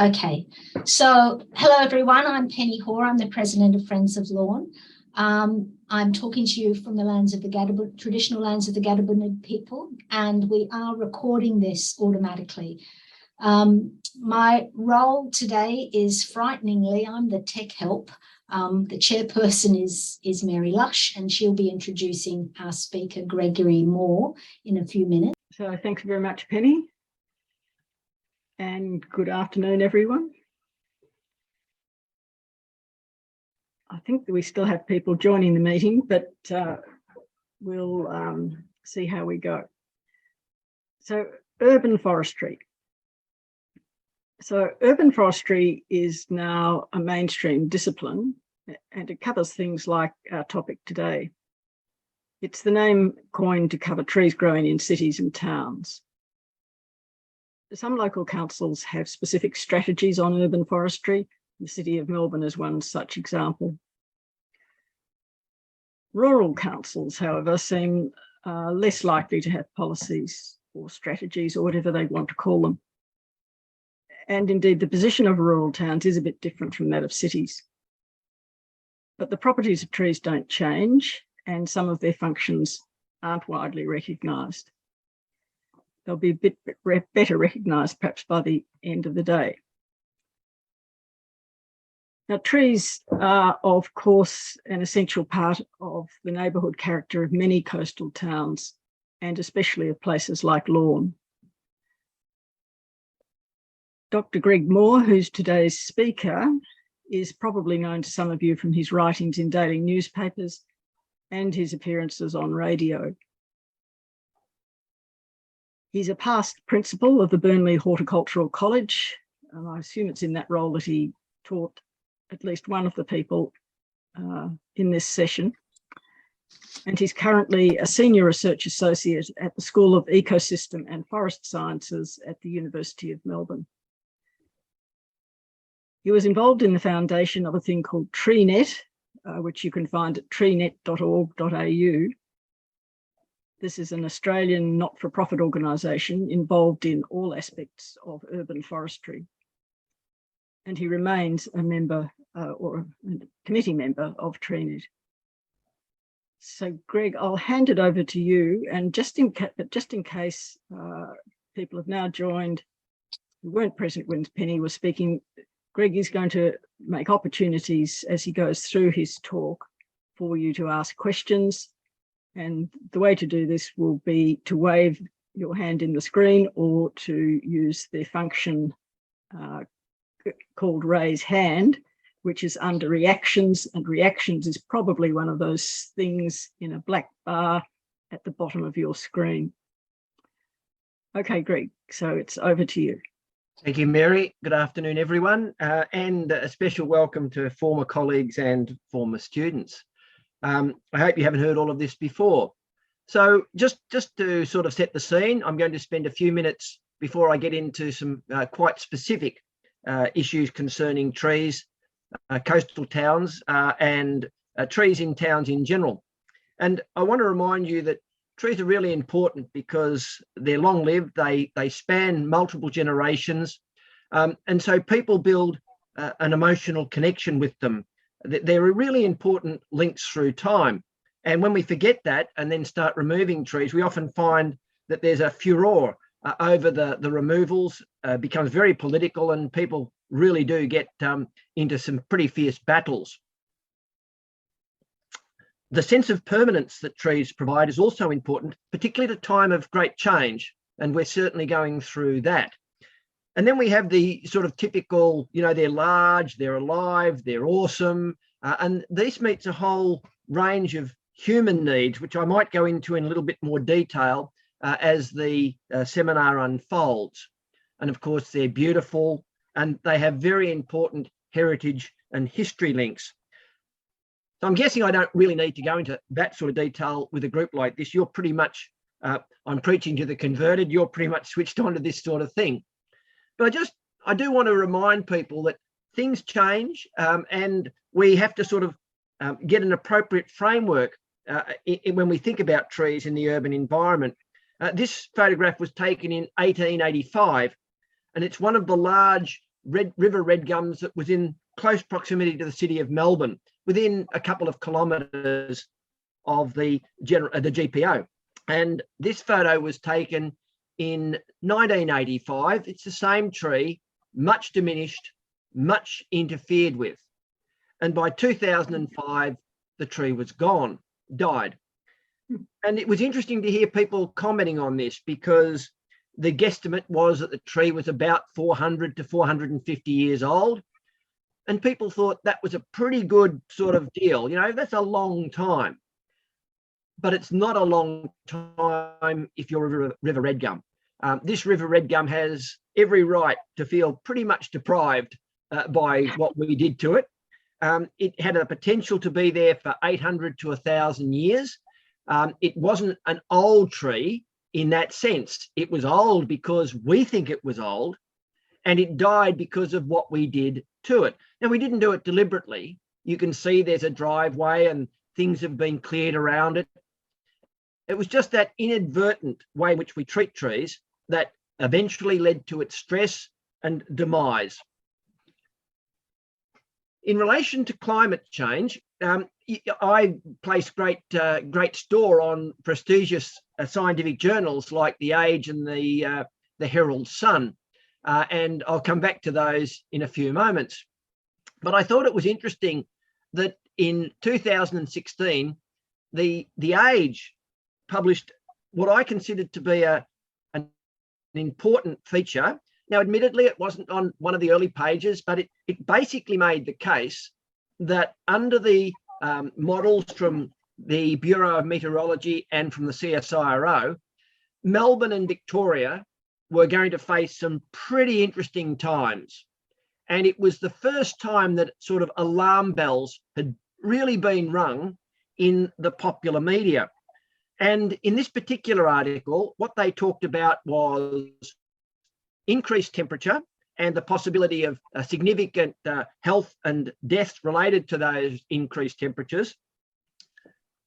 Okay, so hello everyone, I'm Penny Hoare, I'm the President of Friends of Lawn. I'm talking to you from the lands of the traditional lands of the Gadabunid people, and we are recording this automatically. My role today is frighteningly, I'm the tech help. The chairperson is Mary Lush, and she'll be introducing our speaker, Gregory Moore, in a few minutes. So thanks very much, Penny. And good afternoon, everyone. I think that we still have people joining the meeting, but we'll see how we go. So urban forestry. So urban forestry is now a mainstream discipline, and it covers things like our topic today. It's the name coined to cover trees growing in cities and towns. Some local councils have specific strategies on urban forestry. The City of Melbourne is one such example. Rural councils, however, seem less likely to have policies or strategies or whatever they want to call them. And indeed, the position of rural towns is a bit different from that of cities. But the properties of trees don't change, and some of their functions aren't widely recognised. They'll be a bit better recognised perhaps by the end of the day. Now, trees are, of course, an essential part of the neighbourhood character of many coastal towns, and especially of places like Lawn. Dr. Greg Moore, who's today's speaker, is probably known to some of you from his writings in daily newspapers and his appearances on radio. He's a past principal of the Burnley Horticultural College, and I assume it's in that role that he taught at least one of the people in this session. And he's currently a senior research associate at the School of Ecosystem and Forest Sciences at the University of Melbourne. He was involved in the foundation of a thing called Treenet, which you can find at treenet.org.au. This is an Australian not-for-profit organisation involved in all aspects of urban forestry. And he remains a member or a committee member of Treenet. So, Greg, I'll hand it over to you. And just in case people have now joined who weren't present when Penny was speaking, Greg is going to make opportunities as he goes through his talk for you to ask questions. And the way to do this will be to wave your hand in the screen or to use the function called raise hand, which is under reactions, and reactions is probably one of those things in a black bar at the bottom of your screen. Okay, Greg, so it's over to you. Thank you, Mary. Good afternoon, everyone, and a special welcome to former colleagues and former students. I hope you haven't heard all of this before. So just to sort of set the scene, I'm going to spend a few minutes before I get into some quite specific issues concerning trees, coastal towns, and trees in towns in general. And I want to remind you that trees are really important because they're long-lived, they span multiple generations, and so people build an emotional connection with them. There are really important links through time. And when we forget that and then start removing trees, we often find that there's a furore over the removals, becomes very political, and people really do get into some pretty fierce battles. The sense of permanence that trees provide is also important, particularly at a time of great change, and we're certainly going through that. And then we have the sort of typical, you know, they're large, they're alive, they're awesome, and this meets a whole range of human needs, which I might go into in a little bit more detail as the seminar unfolds. And of course, they're beautiful, and they have very important heritage and history links. So I'm guessing I don't really need to go into that sort of detail with a group like this. You're pretty much, I'm preaching to the converted, you're pretty much switched on to this sort of thing. But I do want to remind people that things change, and we have to sort of get an appropriate framework when we think about trees in the urban environment. This photograph was taken in 1885, and it's one of the large river red gums that was in close proximity to the city of Melbourne, within a couple of kilometres of the GPO. And this photo was taken in 1985. It's the same tree, much diminished, much interfered with. And by 2005, the tree was gone, died. And it was interesting to hear people commenting on this, because the guesstimate was that the tree was about 400 to 450 years old. And people thought that was a pretty good sort of deal. You know, that's a long time. But it's not a long time if you're a river red gum. This river red gum has every right to feel pretty much deprived by what we did to it. It had a potential to be there for 800 to 1,000 years. It wasn't an old tree in that sense. It was old because we think it was old, and it died because of what we did to it. Now, we didn't do it deliberately. You can see there's a driveway and things have been cleared around it. It was just that inadvertent way in which we treat trees that eventually led to its stress and demise. In relation to climate change, I place great store on prestigious scientific journals like The Age and the Herald Sun, and I'll come back to those in a few moments. But I thought it was interesting that in 2016, the Age published what I considered to be an important feature. Now, admittedly, it wasn't on one of the early pages, but it basically made the case that under the models from the Bureau of Meteorology and from the CSIRO, Melbourne and Victoria were going to face some pretty interesting times. And it was the first time that sort of alarm bells had really been rung in the popular media. And in this particular article, what they talked about was increased temperature and the possibility of significant health and deaths related to those increased temperatures,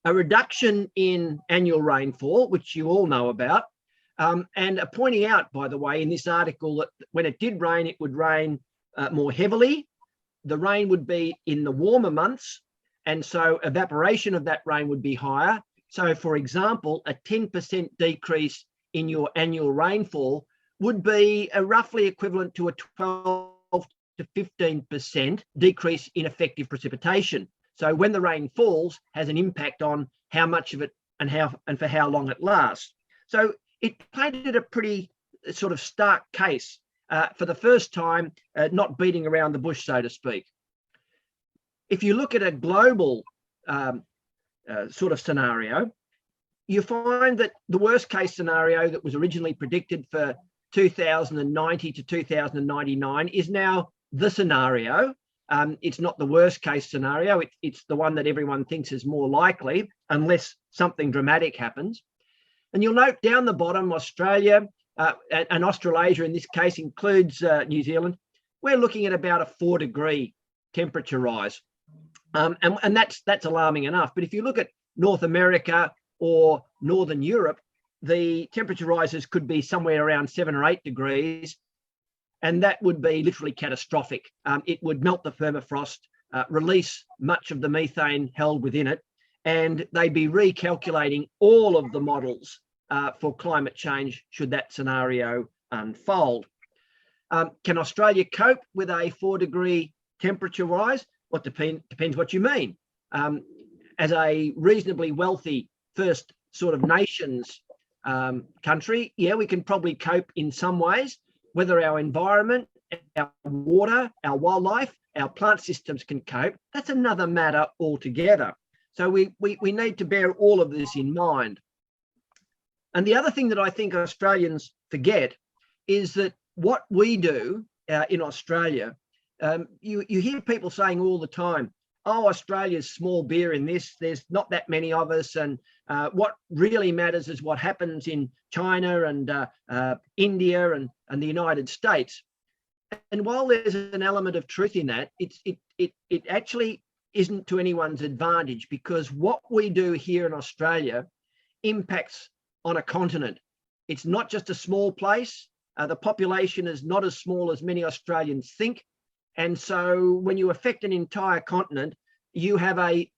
a reduction in annual rainfall, which you all know about, and pointing out, by the way, in this article that when it did rain, it would rain more heavily. The rain would be in the warmer months, and so evaporation of that rain would be higher. So, for example, a 10% decrease in your annual rainfall would be roughly equivalent to a 12 to 15% decrease in effective precipitation. So when the rain falls, has an impact on how much of it and for how long it lasts. So it painted a pretty sort of stark case for the first time, not beating around the bush, so to speak. If you look at a global sort of scenario, you find that the worst case scenario that was originally predicted for 2090 to 2099 is now the scenario. It's not the worst case scenario. It's the one that everyone thinks is more likely, unless something dramatic happens. And you'll note down the bottom, Australia and Australasia in this case includes New Zealand. We're looking at about a 4-degree temperature rise. And that's alarming enough. But if you look at North America or Northern Europe, the temperature rises could be somewhere around 7 or 8 degrees, and that would be literally catastrophic. It would melt the permafrost, release much of the methane held within it, and they'd be recalculating all of the models for climate change should that scenario unfold. Can Australia cope with a 4-degree temperature rise? Well, it depends what you mean. As a reasonably wealthy first sort of nations country, yeah, we can probably cope in some ways. Whether our environment, our water, our wildlife, our plant systems can cope, that's another matter altogether. So we need to bear all of this in mind. And the other thing that I think Australians forget is that what we do in Australia, you hear people saying all the time, oh, Australia's small beer in this, there's not that many of us, and what really matters is what happens in China and India and the United States. And while there's an element of truth in that, it actually isn't to anyone's advantage, because what we do here in Australia impacts on a continent. It's not just a small place, The population is not as small as many Australians think. And so when you affect an entire continent, you have a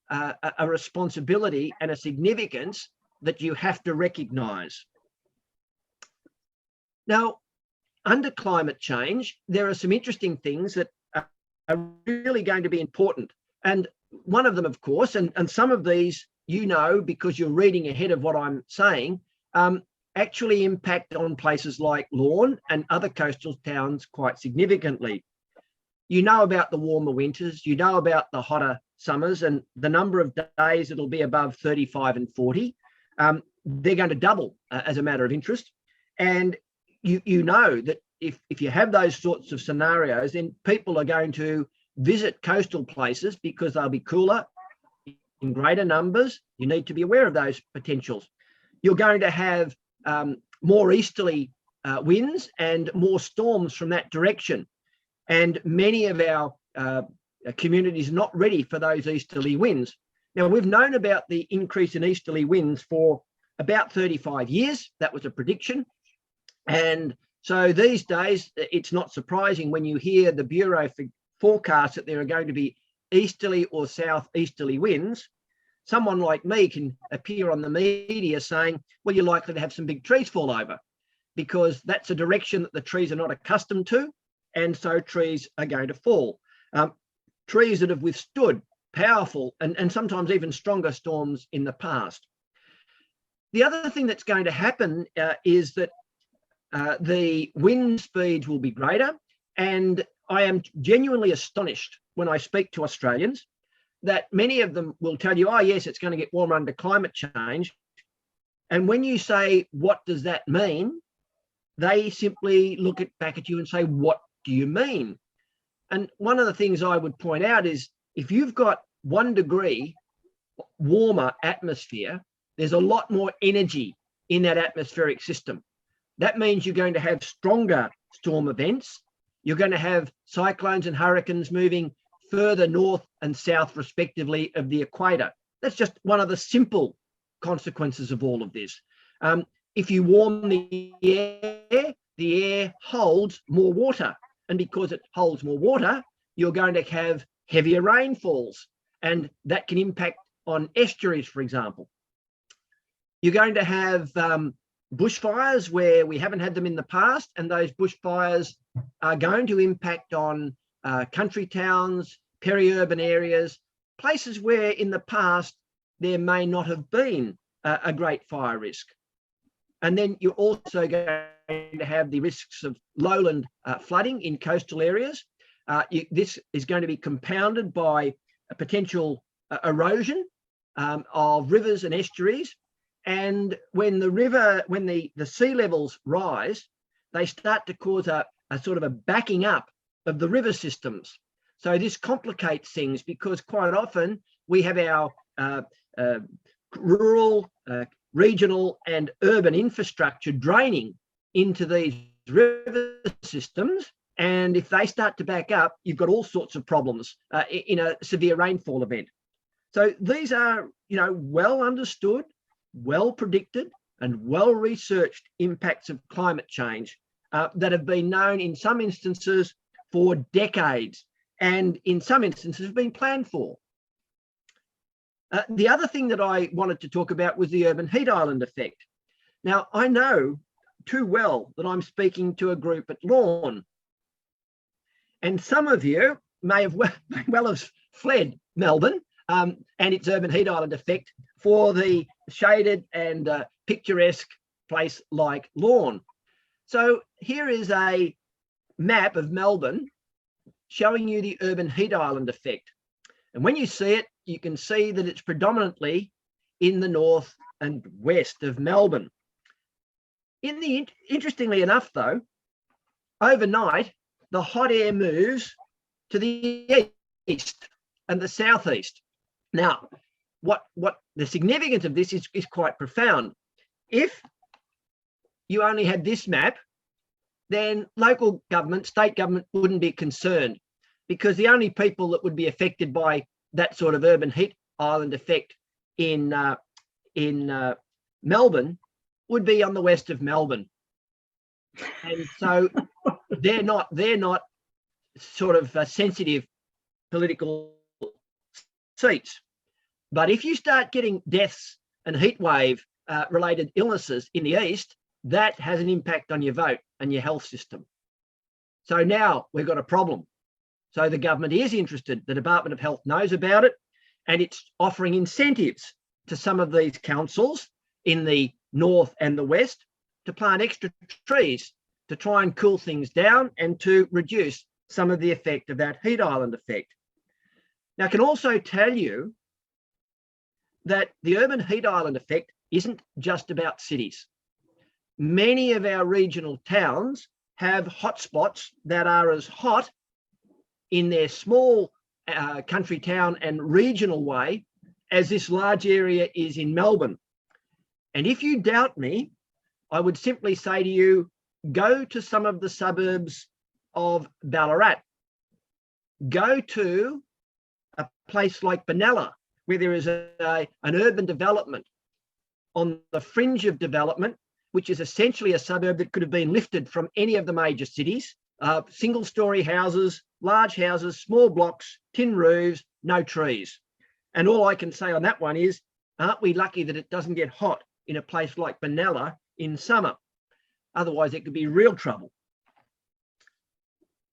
responsibility and a significance that you have to recognise. Now, under climate change, there are some interesting things that are really going to be important. And one of them, of course, and some of these, you know, because you're reading ahead of what I'm saying, actually impact on places like Lorne and other coastal towns quite significantly. You know about the warmer winters, you know about the hotter summers, and the number of days it'll be above 35 and 40. They're going to double as a matter of interest. And you know that if you have those sorts of scenarios, then people are going to visit coastal places because they'll be cooler in greater numbers. You need to be aware of those potentials. You're going to have more easterly winds and more storms from that direction. And many of our communities are not ready for those easterly winds. Now, we've known about the increase in easterly winds for about 35 years. That was a prediction. And so these days, it's not surprising when you hear the Bureau forecast that there are going to be easterly or southeasterly winds. Someone like me can appear on the media saying, well, you're likely to have some big trees fall over, because that's a direction that the trees are not accustomed to. And so trees are going to fall. Trees that have withstood powerful and sometimes even stronger storms in the past. The other thing that's going to happen is that the wind speeds will be greater. And I am genuinely astonished when I speak to Australians that many of them will tell you, oh, yes, it's going to get warmer under climate change. And when you say, what does that mean? They simply look back at you and say, what do you mean? And one of the things I would point out is if you've got 1 degree warmer atmosphere, there's a lot more energy in that atmospheric system. That means you're going to have stronger storm events. You're going to have cyclones and hurricanes moving further north and south, respectively, of the equator. That's just one of the simple consequences of all of this. If you warm the air holds more water. And because it holds more water, you're going to have heavier rainfalls. And that can impact on estuaries, for example. You're going to have bushfires where we haven't had them in the past, and those bushfires are going to impact on country towns, peri-urban areas, places where in the past there may not have been a great fire risk. And then you're also going to have the risks of lowland flooding in coastal areas. This is going to be compounded by a potential erosion of rivers and estuaries. And when the sea levels rise, they start to cause a sort of a backing up of the river systems. So this complicates things because quite often we have our rural, regional and urban infrastructure draining into these river systems. And if they start to back up, you've got all sorts of problems in a severe rainfall event. So these are, well understood, well predicted and well researched impacts of climate change that have been known in some instances for decades and in some instances have been planned for. The other thing that I wanted to talk about was the urban heat island effect. Now, I know too well that I'm speaking to a group at Lorne, and some of you may well have fled Melbourne and its urban heat island effect for the shaded and picturesque place like Lorne. So here is a map of Melbourne showing you the urban heat island effect. And when you see it, you can see that it's predominantly in the north and west of Melbourne. Interestingly enough, though, overnight, the hot air moves to the east and the southeast. Now, what the significance of this is quite profound. If you only had this map, then local government, state government wouldn't be concerned, because the only people that would be affected by that sort of urban heat island effect in Melbourne would be on the west of Melbourne. And so they're not sort of sensitive political seats. But if you start getting deaths and heat wave related illnesses in the east, that has an impact on your vote and your health system. So now we've got a problem. So the government is interested, the Department of Health knows about it, and it's offering incentives to some of these councils in the north and the west to plant extra trees to try and cool things down and to reduce some of the effect of that heat island effect. Now, I can also tell you that the urban heat island effect isn't just about cities. Many of our regional towns have hotspots that are as hot in their small country town and regional way as this large area is in Melbourne. And if you doubt me, I would simply say to you, go to some of the suburbs of Ballarat. Go to a place like Benalla, where there is an urban development on the fringe of development, which is essentially a suburb that could have been lifted from any of the major cities. Single-storey houses, large houses, small blocks, tin roofs, no trees. And all I can say on that one is, aren't we lucky that it doesn't get hot in a place like Benalla in summer? Otherwise, it could be real trouble.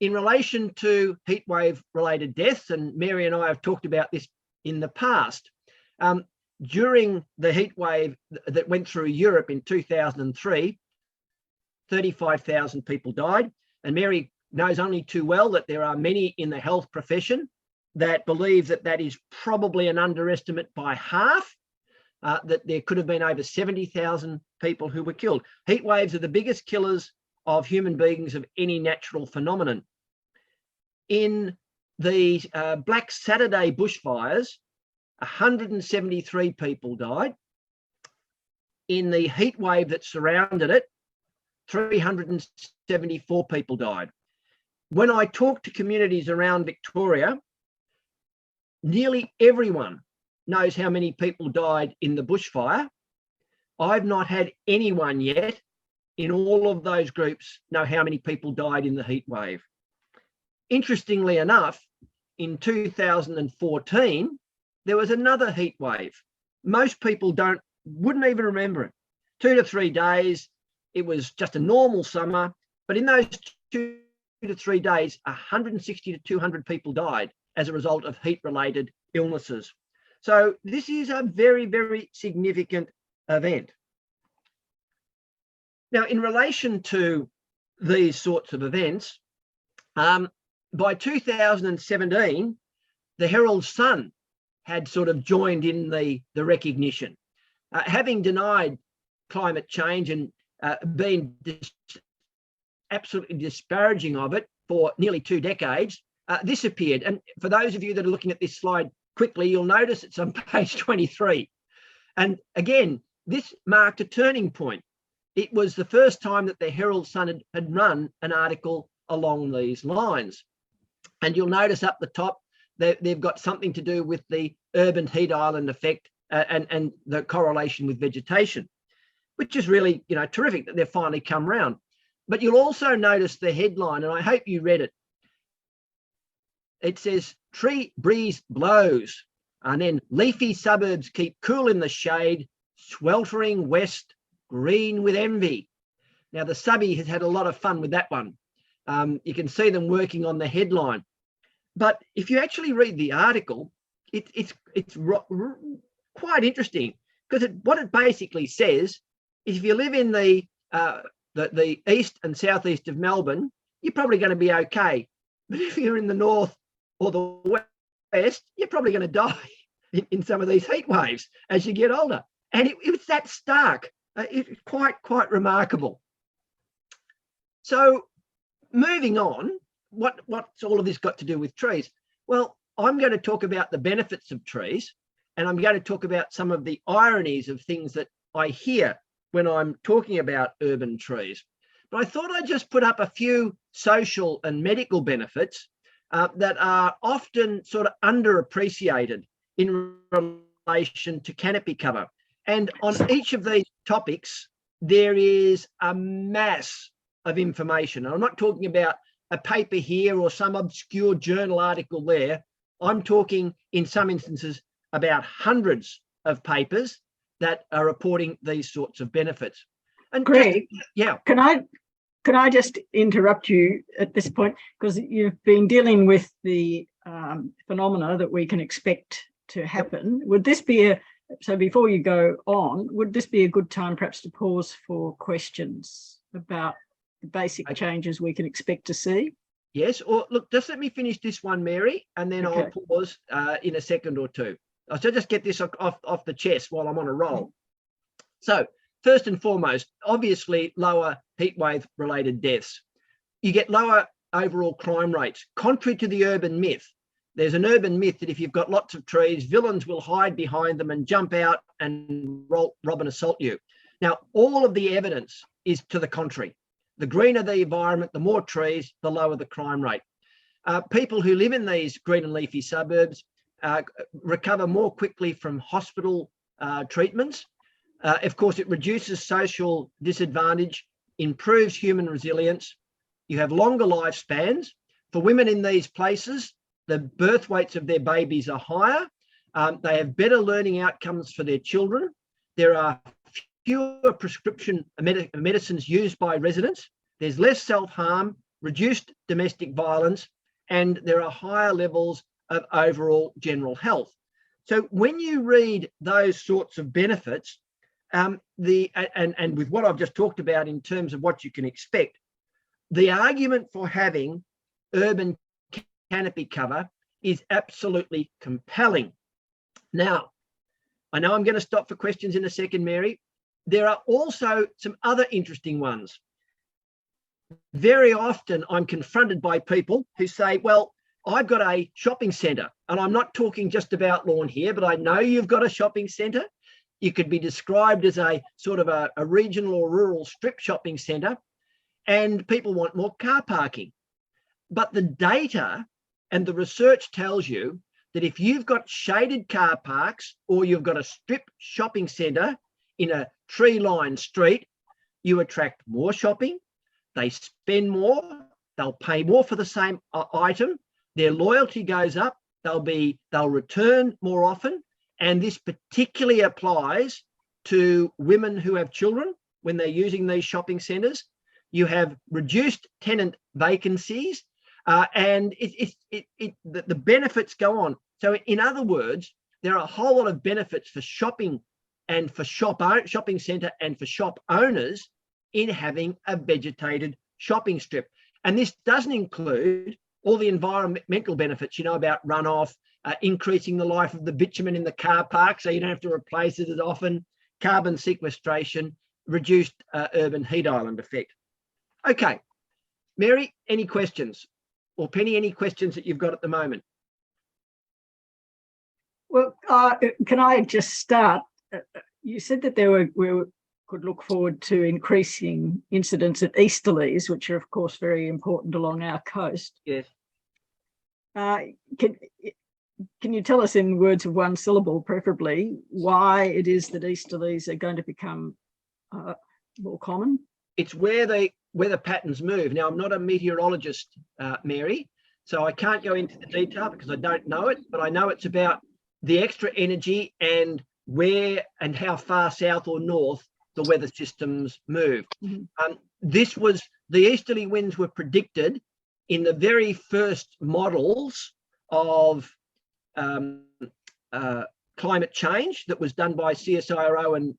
In relation to heatwave related deaths, and Mary and I have talked about this in the past, during the heatwave that went through Europe in 2003, 35,000 people died. And Mary knows only too well that there are many in the health profession that believe that that is probably an underestimate by half, that there could have been over 70,000 people who were killed. Heat waves are the biggest killers of human beings of any natural phenomenon. In the Black Saturday bushfires, 173 people died. In the heat wave that surrounded it, 374 people died. When I talk to communities around Victoria, nearly everyone knows how many people died in the bushfire. I've not had anyone yet in all of those groups know how many people died in the heat wave. Interestingly enough, in 2014, there was another heat wave. Most people wouldn't even remember it. 2 to 3 days, it was just a normal summer, but in those 2 to 3 days, 160 to 200 people died as a result of heat-related illnesses. So this is a very, very significant event. Now, in relation to these sorts of events, by 2017, the Herald Sun had sort of joined in the recognition. Having denied climate change and been absolutely disparaging of it for nearly 2 decades, this appeared. And for those of you that are looking at this slide quickly, you'll notice it's on page 23. And again, this marked a turning point. It was the first time that the Herald Sun had run an article along these lines. And you'll notice up the top, they've got something to do with the urban heat island effect and the correlation with vegetation, which is really, terrific that they've finally come round. But you'll also notice the headline, and I hope you read it. It says, "Tree breeze blows," and then leafy suburbs keep cool in the shade, sweltering west, green with envy. Now, the subby has had a lot of fun with that one. You can see them working on the headline. But if you actually read the article, it's quite interesting, because what it basically says is if you live in the east and southeast of Melbourne, you're probably going to be okay. But if you're in the north or the west, you're probably going to die in some of these heat waves as you get older. And it was that stark. It's quite remarkable. So moving on, what's all of this got to do with trees? Well, I'm going to talk about the benefits of trees, and I'm going to talk about some of the ironies of things that I hear when I'm talking about urban trees. But I thought I'd just put up a few social and medical benefits that are often sort of underappreciated in relation to canopy cover. And on each of these topics, there is a mass of information. And I'm not talking about a paper here or some obscure journal article there. I'm talking in some instances about hundreds of papers that are reporting these sorts of benefits. And Greg, yeah. Can I just interrupt you at this point, because you've been dealing with the phenomena that we can expect to happen. Would this be so before you go on, would this be a good time perhaps to pause for questions about the basic changes we can expect to see? Yes, or look, just let me finish this one, Mary, and then I'll pause in a second or two. So just get this off the chest while I'm on a roll. So first and foremost, obviously lower heatwave related deaths. You get lower overall crime rates. Contrary to the urban myth, there's an urban myth that if you've got lots of trees, villains will hide behind them and jump out and rob and assault you. Now, all of the evidence is to the contrary. The greener the environment, the more trees, the lower the crime rate. People who live in these green and leafy suburbs recover more quickly from hospital treatments. Of course, it reduces social disadvantage, improves human resilience. You have longer lifespans. For women in these places, the birth weights of their babies are higher. They have better learning outcomes for their children. There are fewer prescription medicines used by residents. There's less self-harm, reduced domestic violence, and there are higher levels of overall general health. So when you read those sorts of benefits, and with what I've just talked about in terms of what you can expect, the argument for having urban canopy cover is absolutely compelling. Now, I know I'm going to stop for questions in a second, Mary. There are also some other interesting ones. Very often I'm confronted by people who say, well, I've got a shopping centre, and I'm not talking just about lawn here, but I know you've got a shopping centre. You could be described as a sort of a regional or rural strip shopping centre, and people want more car parking. But the data and the research tells you that if you've got shaded car parks or you've got a strip shopping centre in a tree-lined street, you attract more shopping, they spend more, they'll pay more for the same item, their loyalty goes up, they'll return more often, and this particularly applies to women who have children when they're using these shopping centres. You have reduced tenant vacancies, and the benefits go on. So in other words, there are a whole lot of benefits for shopping and for shopping centre and for shop owners in having a vegetated shopping strip. And this doesn't include all the environmental benefits, you know, about runoff, increasing the life of the bitumen in the car park so you don't have to replace it as often, carbon sequestration, reduced urban heat island effect. Okay, Mary, any questions? Or Penny, any questions that you've got at the moment? Well, can I just start? You said that we could look forward to increasing incidents at easterlies, which are, of course, very important along our coast. Yes. Can you tell us in words of one syllable, preferably, why it is that easterlies are going to become more common? It's where the patterns move. Now, I'm not a meteorologist, Mary, so I can't go into the detail because I don't know it, but I know it's about the extra energy and where and how far south or north the weather systems move. Mm-hmm. The easterly winds were predicted in the very first models of climate change that was done by CSIRO and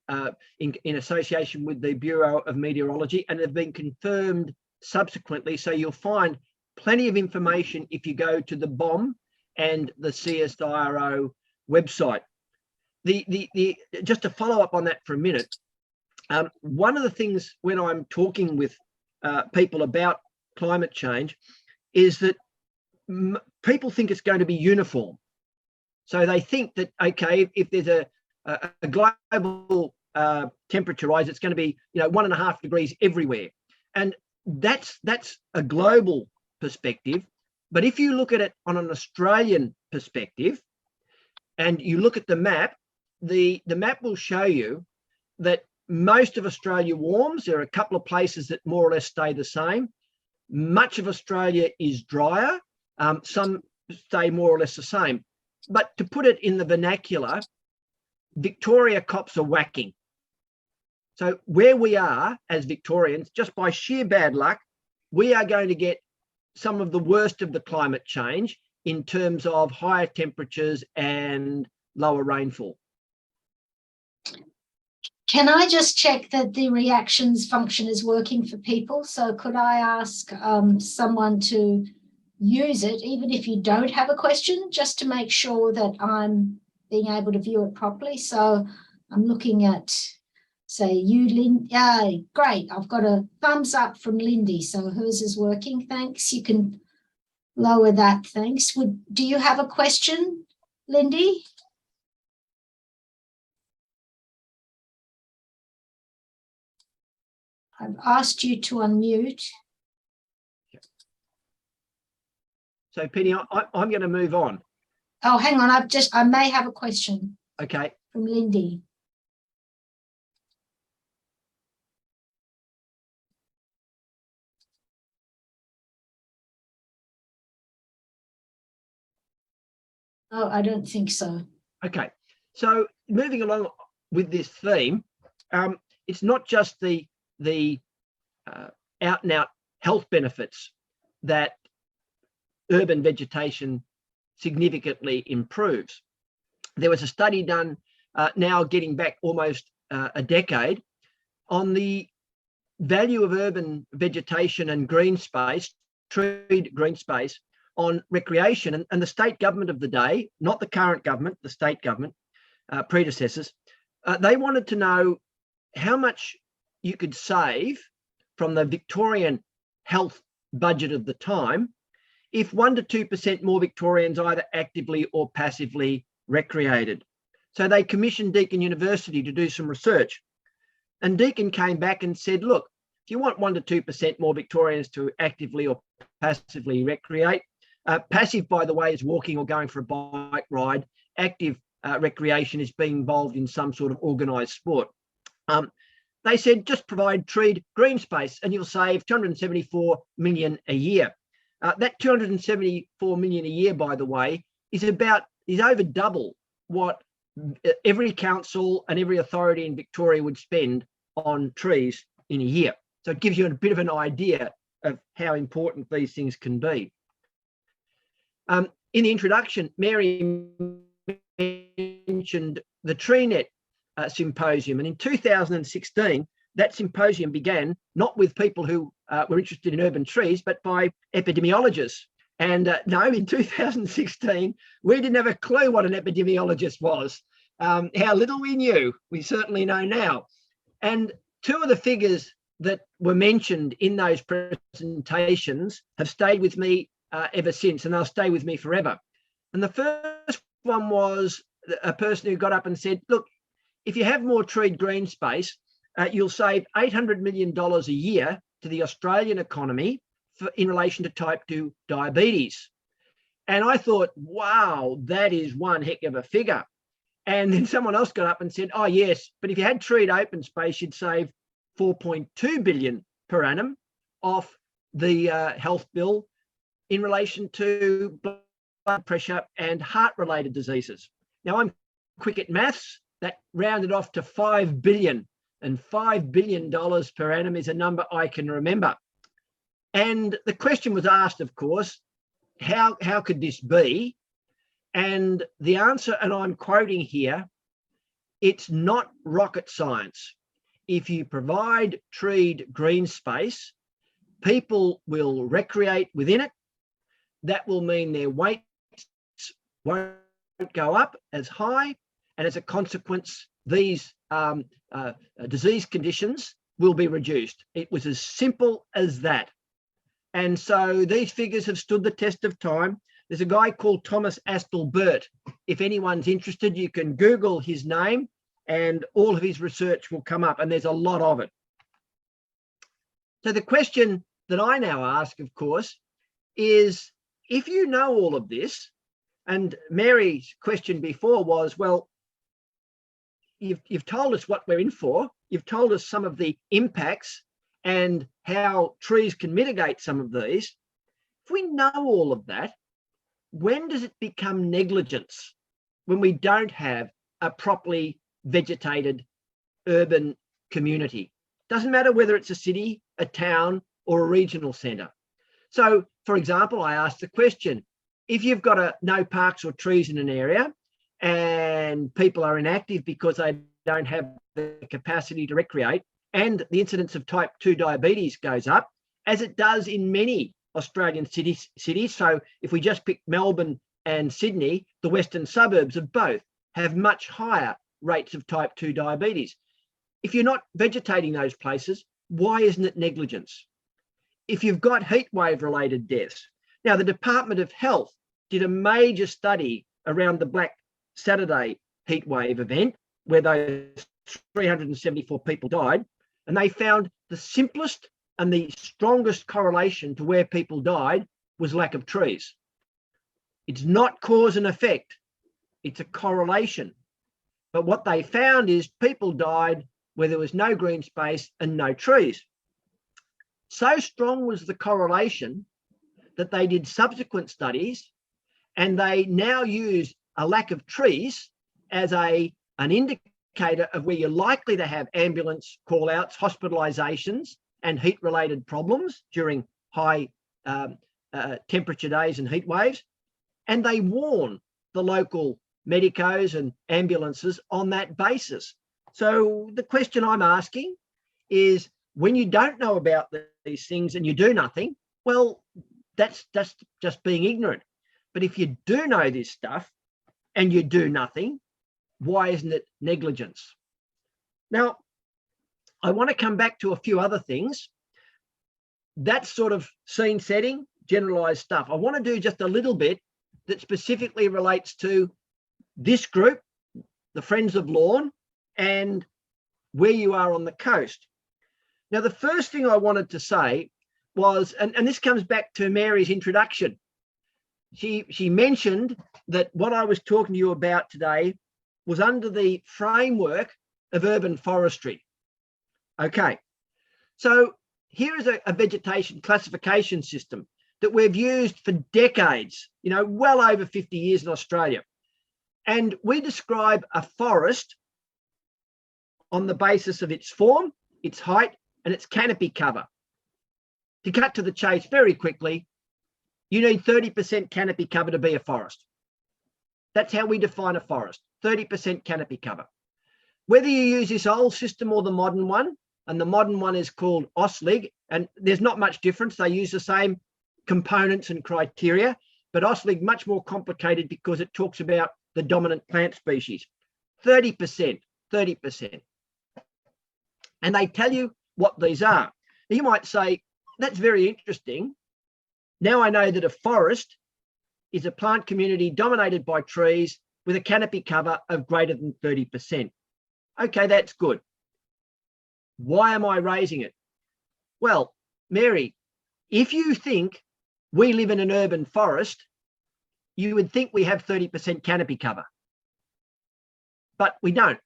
in association with the Bureau of Meteorology, and have been confirmed subsequently. So you'll find plenty of information if you go to the BOM and the CSIRO website. Just to follow up on that for a minute, one of the things when I'm talking with people about climate change is that people think it's going to be uniform. So they think that, okay, if there's a global temperature rise, it's going to be 1.5 degrees everywhere. And that's a global perspective. But if you look at it on an Australian perspective and you look at the map will show you that most of Australia warms. There are a couple of places that more or less stay the same. Much of Australia is drier. Some stay more or less the same. But to put it in the vernacular, Victoria cops are whacking. So where we are as Victorians, just by sheer bad luck, we are going to get some of the worst of the climate change in terms of higher temperatures and lower rainfall. Can I just check that the reactions function is working for people? So could I ask someone to use it, even if you don't have a question, just to make sure that I'm being able to view it properly? So I'm looking at, say, you, Lindy. Yeah, great. I've got a thumbs up from Lindy. So hers is working. Thanks. You can lower that. Thanks. Do you have a question, Lindy? I've asked you to unmute. So Penny, I'm going to move on. Oh, hang on. I may have a question. Okay. From Lindy. Oh, I don't think so. Okay. So moving along with this theme, it's not just the out and out health benefits that urban vegetation significantly improves. There was a study done now getting back almost a decade on the value of urban vegetation and green space, treed green space, on recreation, and the state government of the day, not the current government, the state government, predecessors, they wanted to know how much you could save from the Victorian health budget of the time if 1 to 2% more Victorians either actively or passively recreated. So they commissioned Deakin University to do some research. And Deakin came back and said, look, if you want 1 to 2% more Victorians to actively or passively recreate, passive, by the way, is walking or going for a bike ride. Active recreation is being involved in some sort of organised sport. They said just provide treed green space and you'll save 274 million a year. That 274 million a year, by the way, is over double what every council and every authority in Victoria would spend on trees in a year. So it gives you a bit of an idea of how important these things can be. In the introduction, Mary mentioned the Treenet symposium, and in 2016 that symposium began not with people who were interested in urban trees, but by epidemiologists. And no, in 2016 we didn't have a clue what an epidemiologist was. How little we knew, we certainly know now. And two of the figures that were mentioned in those presentations have stayed with me ever since, and they'll stay with me forever. And the first one was a person who got up and said, look, if you have more treed green space, you'll save $800 million a year to the Australian economy in relation to type 2 diabetes. And I thought, wow, that is one heck of a figure. And then someone else got up and said, oh yes, but if you had treed open space, you'd save 4.2 billion per annum off the health bill in relation to blood pressure and heart-related diseases. Now, I'm quick at maths. That rounded off to 5 billion, and $5 billion per annum is a number I can remember. And the question was asked, of course, how could this be? And the answer, and I'm quoting here, it's not rocket science. If you provide treed green space, people will recreate within it. That will mean their weights won't go up as high. And as a consequence, these disease conditions will be reduced. It was as simple as that. And so these figures have stood the test of time. There's a guy called Thomas Astle-Burt. If anyone's interested, you can Google his name and all of his research will come up, and there's a lot of it. So the question that I now ask, of course, is if you know all of this, and Mary's question before was, well, you've told us what we're in for. You've told us some of the impacts and how trees can mitigate some of these. If we know all of that, when does it become negligence? When we don't have a properly vegetated urban community. Doesn't matter whether it's a city, a town, or a regional centre. So, for example, I asked the question, if you've got no parks or trees in an area and people are inactive because they don't have the capacity to recreate, and the incidence of type 2 diabetes goes up, as it does in many Australian cities. So if we just pick Melbourne and Sydney, the western suburbs of both have much higher rates of type 2 diabetes. If you're not vegetating those places, why isn't it negligence? If you've got heatwave related deaths. Now, the Department of Health did a major study around the Black Saturday heatwave event where those 374 people died, and they found the simplest and the strongest correlation to where people died was lack of trees. It's not cause and effect, it's a correlation. But what they found is people died where there was no green space and no trees. So strong was the correlation that they did subsequent studies, and they now use a lack of trees as an indicator of where you're likely to have ambulance call-outs, hospitalisations, and heat-related problems during high temperature days and heat waves. And they warn the local medicos and ambulances on that basis. So the question I'm asking is, when you don't know about these things and you do nothing, well, that's just being ignorant. But if you do know this stuff and you do nothing, why isn't it negligence? Now, I want to come back to a few other things. That sort of scene setting, generalized stuff. I want to do just a little bit that specifically relates to this group, the Friends of Lawn, and where you are on the coast. Now, the first thing I wanted to say was, and this comes back to Mary's introduction. She mentioned that what I was talking to you about today was under the framework of urban forestry. Okay, so here is a vegetation classification system that we've used for decades, well over 50 years in Australia. And we describe a forest on the basis of its form, its height, and its canopy cover. To cut to the chase very quickly, you need 30% canopy cover to be a forest. That's how we define a forest, 30% canopy cover. Whether you use this old system or the modern one, and the modern one is called AUSLIG, and there's not much difference. They use the same components and criteria, but AUSLIG much more complicated because it talks about the dominant plant species. 30%. And they tell you what these are. Now, you might say, that's very interesting. Now I know that a forest is a plant community dominated by trees with a canopy cover of greater than 30%. Okay, that's good. Why am I raising it? Well, Mary, if you think we live in an urban forest, you would think we have 30% canopy cover, but we don't.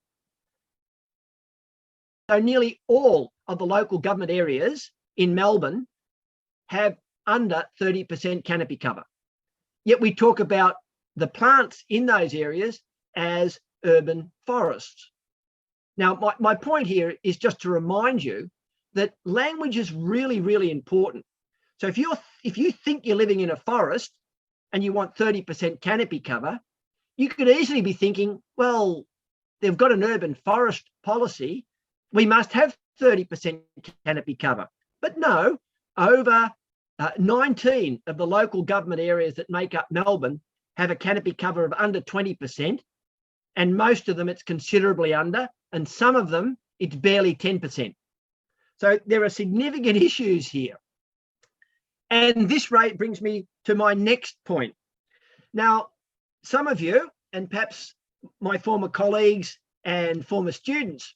So nearly all of the local government areas in Melbourne have under 30% canopy cover. Yet we talk about the plants in those areas as urban forests. Now, my point here is just to remind you that language is really, really important. So if you think you're living in a forest and you want 30% canopy cover, you could easily be thinking, well, they've got an urban forest policy, we must have 30% canopy cover. But no, over 19 of the local government areas that make up Melbourne have a canopy cover of under 20%, and most of them it's considerably under, and some of them it's barely 10%. So there are significant issues here. And this rate brings me to my next point. Now, some of you, and perhaps my former colleagues and former students,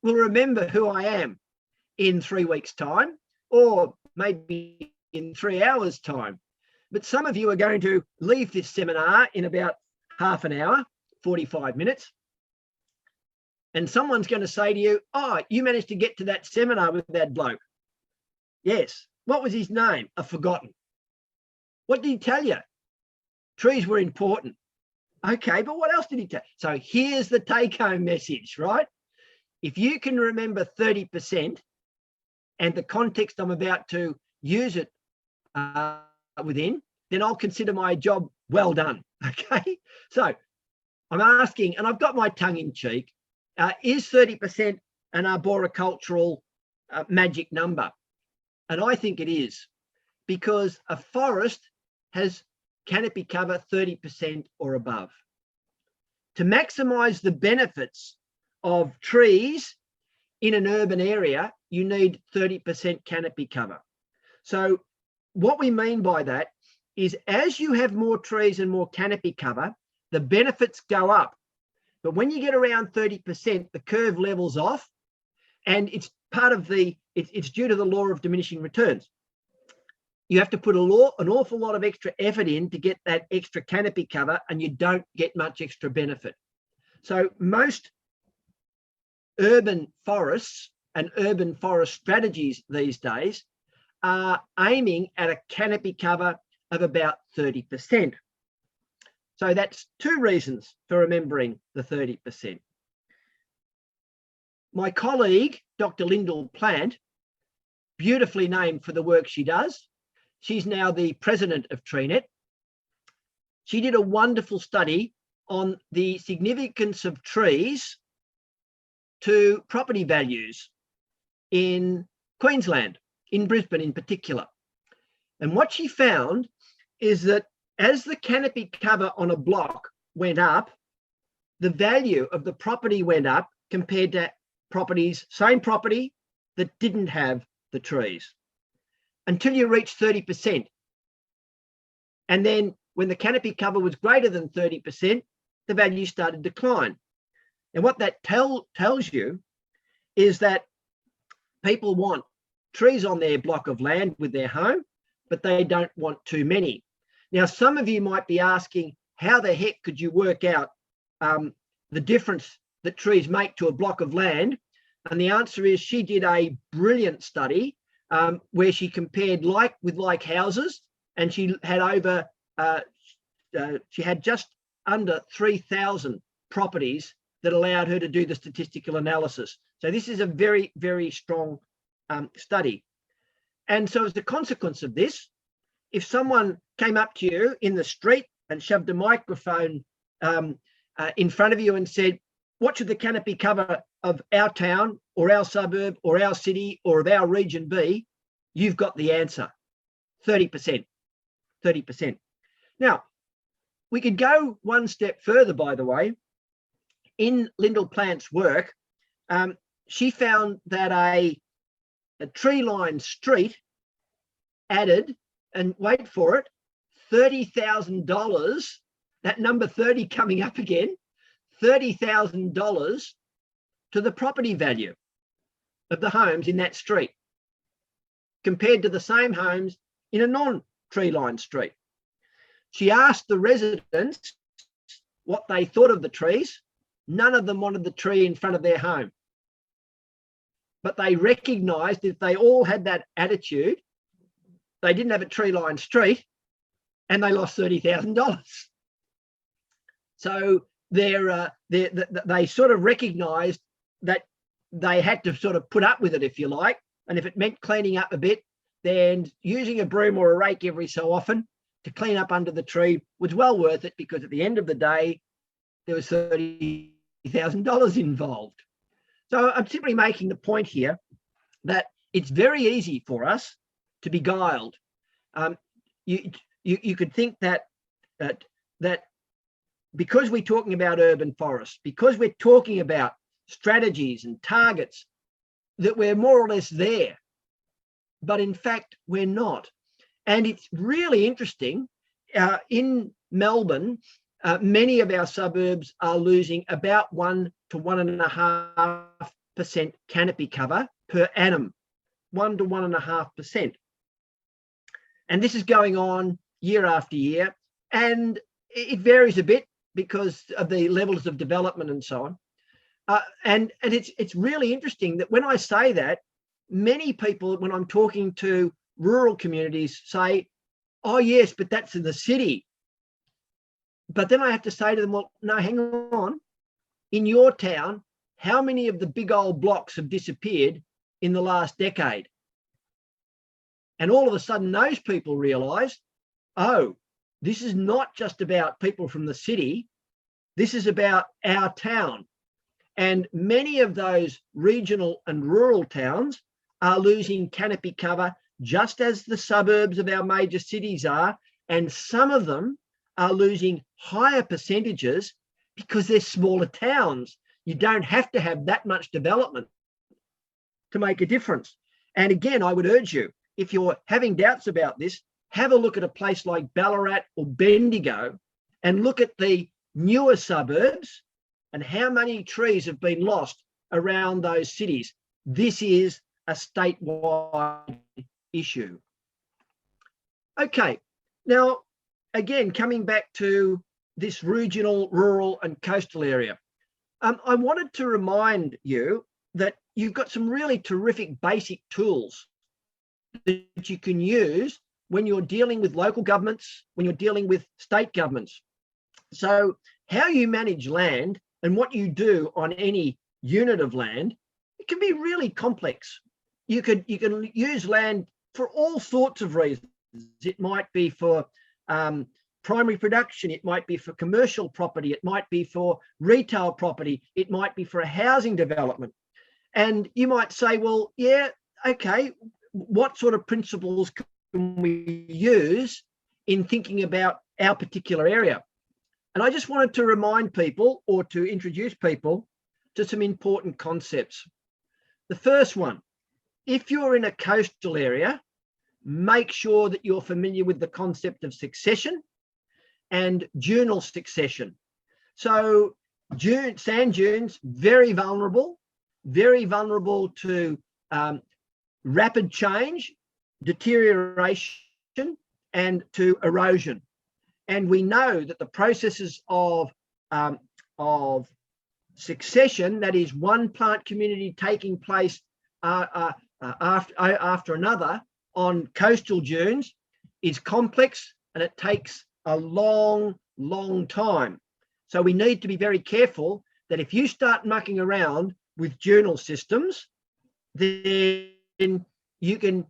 will remember who I am in 3 weeks' time, or maybe in 3 hours' time. But some of you are going to leave this seminar in about half an hour, 45 minutes. And someone's going to say to you, oh, you managed to get to that seminar with that bloke. Yes. What was his name? I've forgotten. What did he tell you? Trees were important. Okay, but what else did he tell? So here's the take-home message, right? If you can remember 30% and the context I'm about to use it within, then I'll consider my job well done, okay? So I'm asking, and I've got my tongue in cheek, is 30% an arboricultural magic number? And I think it is, because a forest has canopy cover 30% or above. To maximise the benefits of trees in an urban area, you need 30% canopy cover. So what we mean by that is as you have more trees and more canopy cover, the benefits go up. But when you get around 30%, the curve levels off, and it's part of it's due to the law of diminishing returns. You have to put an awful lot of extra effort in to get that extra canopy cover, and you don't get much extra benefit. So most urban forests and urban forest strategies these days are aiming at a canopy cover of about 30%. So that's two reasons for remembering the 30%. My colleague, Dr. Lyndall Plant, beautifully named for the work she does. She's now the president of Treenet. She did a wonderful study on the significance of trees to property values in Queensland, in Brisbane in particular. And what she found is that as the canopy cover on a block went up, the value of the property went up compared to properties, same property, that didn't have the trees, until you reach 30%. And then when the canopy cover was greater than 30%, the value started to decline. And what that tells you is that people want trees on their block of land with their home, but they don't want too many. Now, some of you might be asking, how the heck could you work out the difference that trees make to a block of land? And the answer is she did a brilliant study where she compared like with like houses, and she had she had just under 3,000 properties that allowed her to do the statistical analysis. So this is a very, very strong study. And so as a consequence of this, if someone came up to you in the street and shoved a microphone in front of you and said, what should the canopy cover of our town or our suburb or our city or of our region be? You've got the answer, 30%, 30%. Now, we could go one step further, by the way. In Lyndall Plant's work, she found that a tree-lined street added, and wait for it, $30,000, that number 30 coming up again, $30,000 to the property value of the homes in that street, compared to the same homes in a non-tree-lined street. She asked the residents what they thought of the trees. None of them wanted the tree in front of their home. But they recognised if they all had that attitude, they didn't have a tree-lined street and they lost $30,000. So they sort of recognised that they had to sort of put up with it, if you like. And if it meant cleaning up a bit, then using a broom or a rake every so often to clean up under the tree was well worth it, because at the end of the day, there was $30,000 involved. So I'm simply making the point here that it's very easy for us to be beguiled. You could think that because we're talking about urban forests, because we're talking about strategies and targets, that we're more or less there. But in fact, we're not. And it's really interesting. In Melbourne, many of our suburbs are losing about 1 to 1.5% canopy cover per annum, 1 to 1.5%. And this is going on year after year. And it varies a bit because of the levels of development and so on. And it's really interesting that when I say that, many people, when I'm talking to rural communities, say, oh yes, but that's in the city. But then I have to say to them, well, no, hang on. In your town, how many of the big old blocks have disappeared in the last decade? And all of a sudden, those people realise, oh, this is not just about people from the city. This is about our town. And many of those regional and rural towns are losing canopy cover just as the suburbs of our major cities are. And some of them are losing higher percentages because they're smaller towns. You don't have to have that much development to make a difference. And again, I would urge you, if you're having doubts about this, have a look at a place like Ballarat or Bendigo and look at the newer suburbs and how many trees have been lost around those cities. This is a statewide issue. Okay, now, again, coming back to this regional, rural and coastal area, I wanted to remind you that you've got some really terrific basic tools that you can use when you're dealing with local governments, when you're dealing with state governments. So how you manage land and what you do on any unit of land, it can be really complex. You can use land for all sorts of reasons. It might be for primary production, it might be for commercial property, it might be for retail property, it might be for a housing development. And you might say, well, yeah, okay, what sort of principles can we use in thinking about our particular area? And I just wanted to remind people, or to introduce people to some important concepts. The first one, if you're in a coastal area, make sure that you're familiar with the concept of succession and dunal succession. So sand dunes, very vulnerable to rapid change, deterioration, and to erosion. And we know that the processes of succession, that is one plant community taking place after another on coastal dunes, is complex and it takes a long time. So we need to be very careful that if you start mucking around with dunal systems, then you can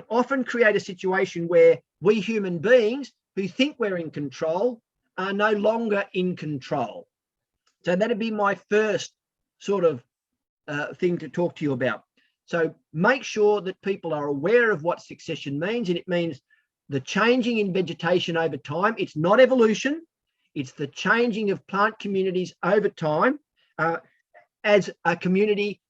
often create a situation where we human beings who think we're in control are no longer in control. So that'd be my first sort of thing to talk to you about. So make sure that people are aware of what succession means, and it means the changing in vegetation over time. It's not evolution, it's the changing of plant communities over time. As a community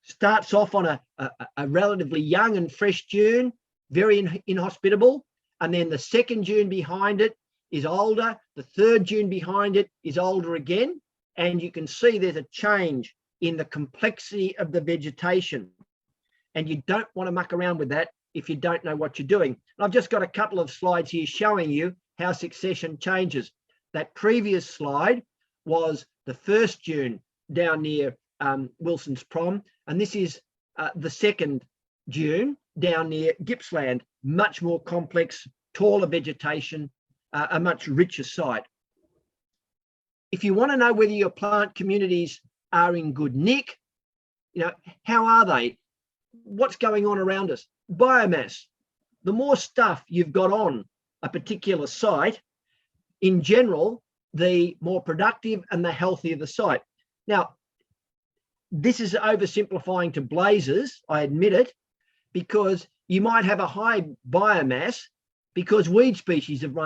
starts off on a relatively young and fresh dune, very inhospitable, and then the second dune behind it is older, the third dune behind it is older again, and you can see there's a change in the complexity of the vegetation. And you don't want to muck around with that if you don't know what you're doing. And I've just got a couple of slides here showing you how succession changes. That previous slide was the first dune down near Wilson's Prom, and this is the second dune down near Gippsland, much more complex, taller vegetation, a much richer site. If you want to know whether your plant communities are in good nick, you know, how are they? What's going on around us? Biomass. The more stuff you've got on a particular site, in general, the more productive and the healthier the site. Now, this is oversimplifying to blazes, I admit it, because you might have a high biomass because weed species have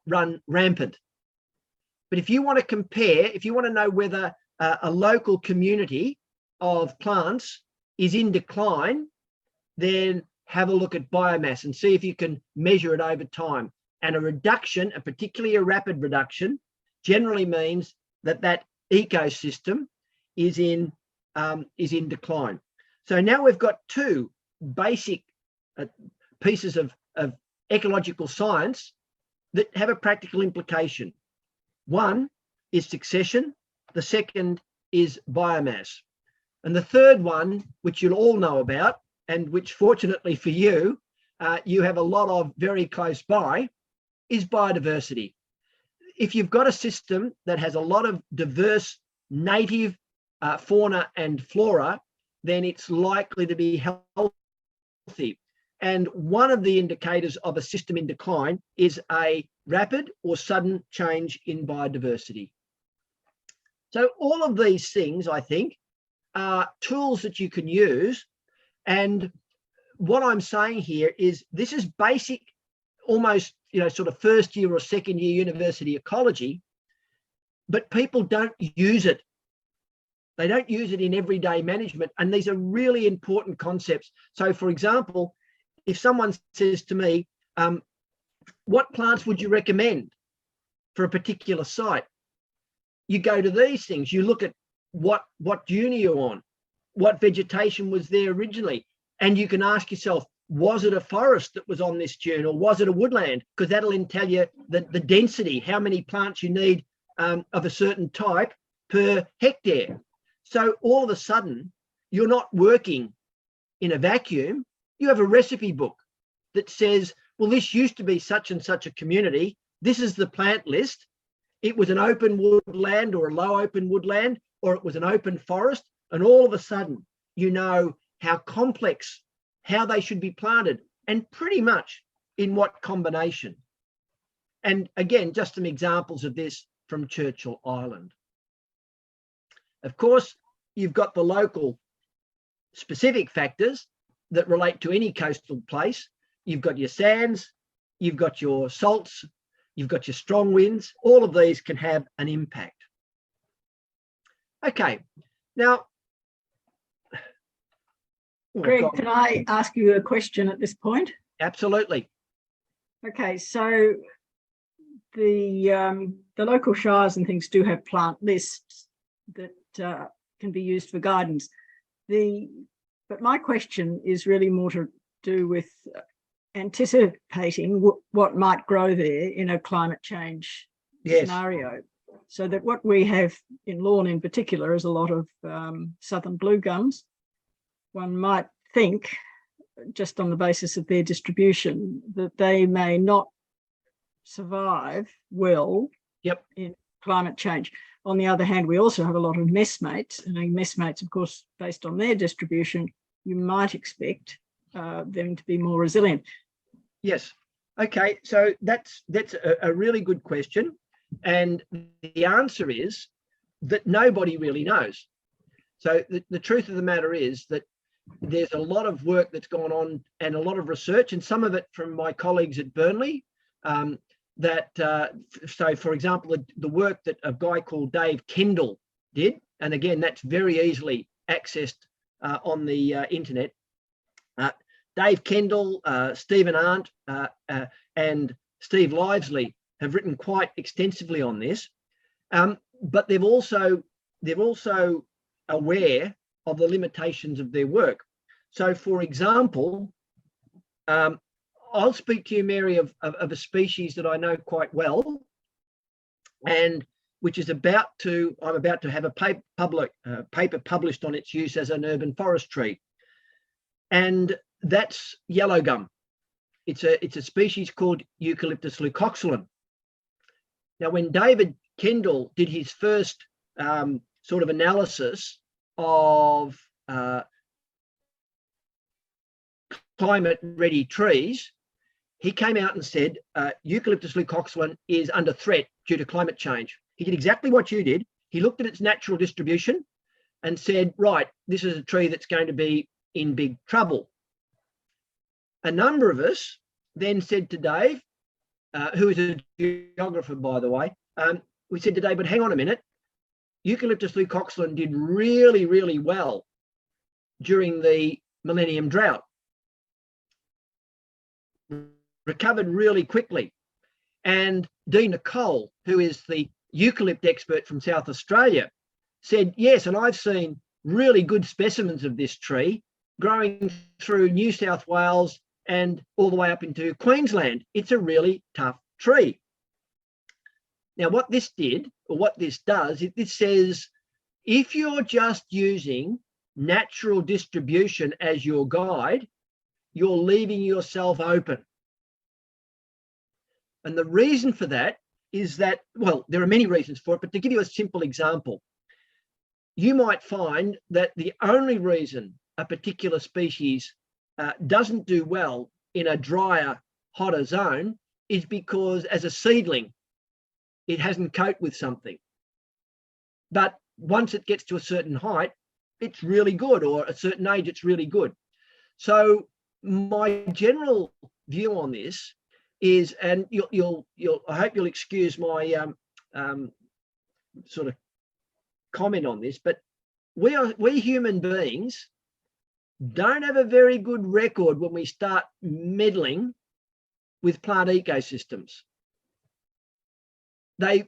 run rampant. But if you want to compare, if you want to know whether a local community of plants is in decline, then have a look at biomass and see if you can measure it over time. And a reduction, and particularly a rapid reduction, generally means that that ecosystem is in decline. So now we've got two basic pieces of ecological science that have a practical implication. One is succession, the second is biomass. And the third one, which you'll all know about, and which fortunately for you, you have a lot of very close by, is biodiversity. If you've got a system that has a lot of diverse native fauna and flora, then it's likely to be healthy. And one of the indicators of a system in decline is a rapid or sudden change in biodiversity. So all of these things, I think, are tools that you can use. And what I'm saying here is this is basic, almost, sort of first year or second year university ecology, but people don't use it. They don't use it in everyday management. And these are really important concepts. So for example, if someone says to me, what plants would you recommend for a particular site? You go to these things, you look at what dune you're on, what vegetation was there originally, and you can ask yourself, was it a forest that was on this dune, or was it a woodland? Because that'll tell you the density, how many plants you need of a certain type per hectare. So all of a sudden, you're not working in a vacuum. You have a recipe book that says, well, this used to be such and such a community. This is the plant list. It was an open woodland or a low open woodland, or it was an open forest. And all of a sudden, you know how complex, how they should be planted, and pretty much in what combination. And again, just some examples of this from Churchill Island. Of course, you've got the local specific factors that relate to any coastal place. You've got your sands, you've got your salts, you've got your strong winds. All of these can have an impact. Okay, now, Greg, can I ask you a question at this point? Absolutely. Okay, so the local shires and things do have plant lists that can be used for guidance. But my question is really more to do with anticipating what might grow there in a climate change scenario. So that what we have in Lawn in particular is a lot of southern blue gums. One might think, just on the basis of their distribution, that they may not survive well in climate change. On the other hand, we also have a lot of messmates, and messmates, of course, based on their distribution, you might expect them to be more resilient. Yes. Okay. So that's a really good question, and the answer is that nobody really knows. So the truth of the matter is that there's a lot of work that's gone on and a lot of research, and some of it from my colleagues at Burnley. So for example, the work that a guy called Dave Kendall did, and again, that's very easily accessed on the internet. Dave Kendall, Stephen Arndt, and Steve Livesley have written quite extensively on this, but they're also aware of the limitations of their work. So, for example, I'll speak to you, Mary, of a species that I know quite well, and which is I'm about to have a paper published on its use as an urban forest tree, and that's yellow gum. It's a species called Eucalyptus Leukoxylum. Now, when David Kendall did his first sort of analysis of climate-ready trees, he came out and said Eucalyptus leukoxylum is under threat due to climate change. He did exactly what you did. He looked at its natural distribution and said, right, this is a tree that's going to be in big trouble. A number of us then said to Dave, who is a geographer, by the way, we said to Dave, but hang on a minute, Eucalyptus leukoxylum did really, really well during the millennium drought. Recovered really quickly. And Dean Nicole, who is the eucalypt expert from South Australia, said, yes, and I've seen really good specimens of this tree growing through New South Wales and all the way up into Queensland. It's a really tough tree. Now, what this did, or what this does, this says if you're just using natural distribution as your guide, you're leaving yourself open. And the reason for that is that, well, there are many reasons for it, but to give you a simple example, you might find that the only reason a particular species doesn't do well in a drier, hotter zone is because as a seedling, it hasn't coped with something. But once it gets to a certain height, it's really good, or a certain age, it's really good. So my general view on this is, and I hope you'll excuse my sort of comment on this, but we human beings don't have a very good record when we start meddling with plant ecosystems. They,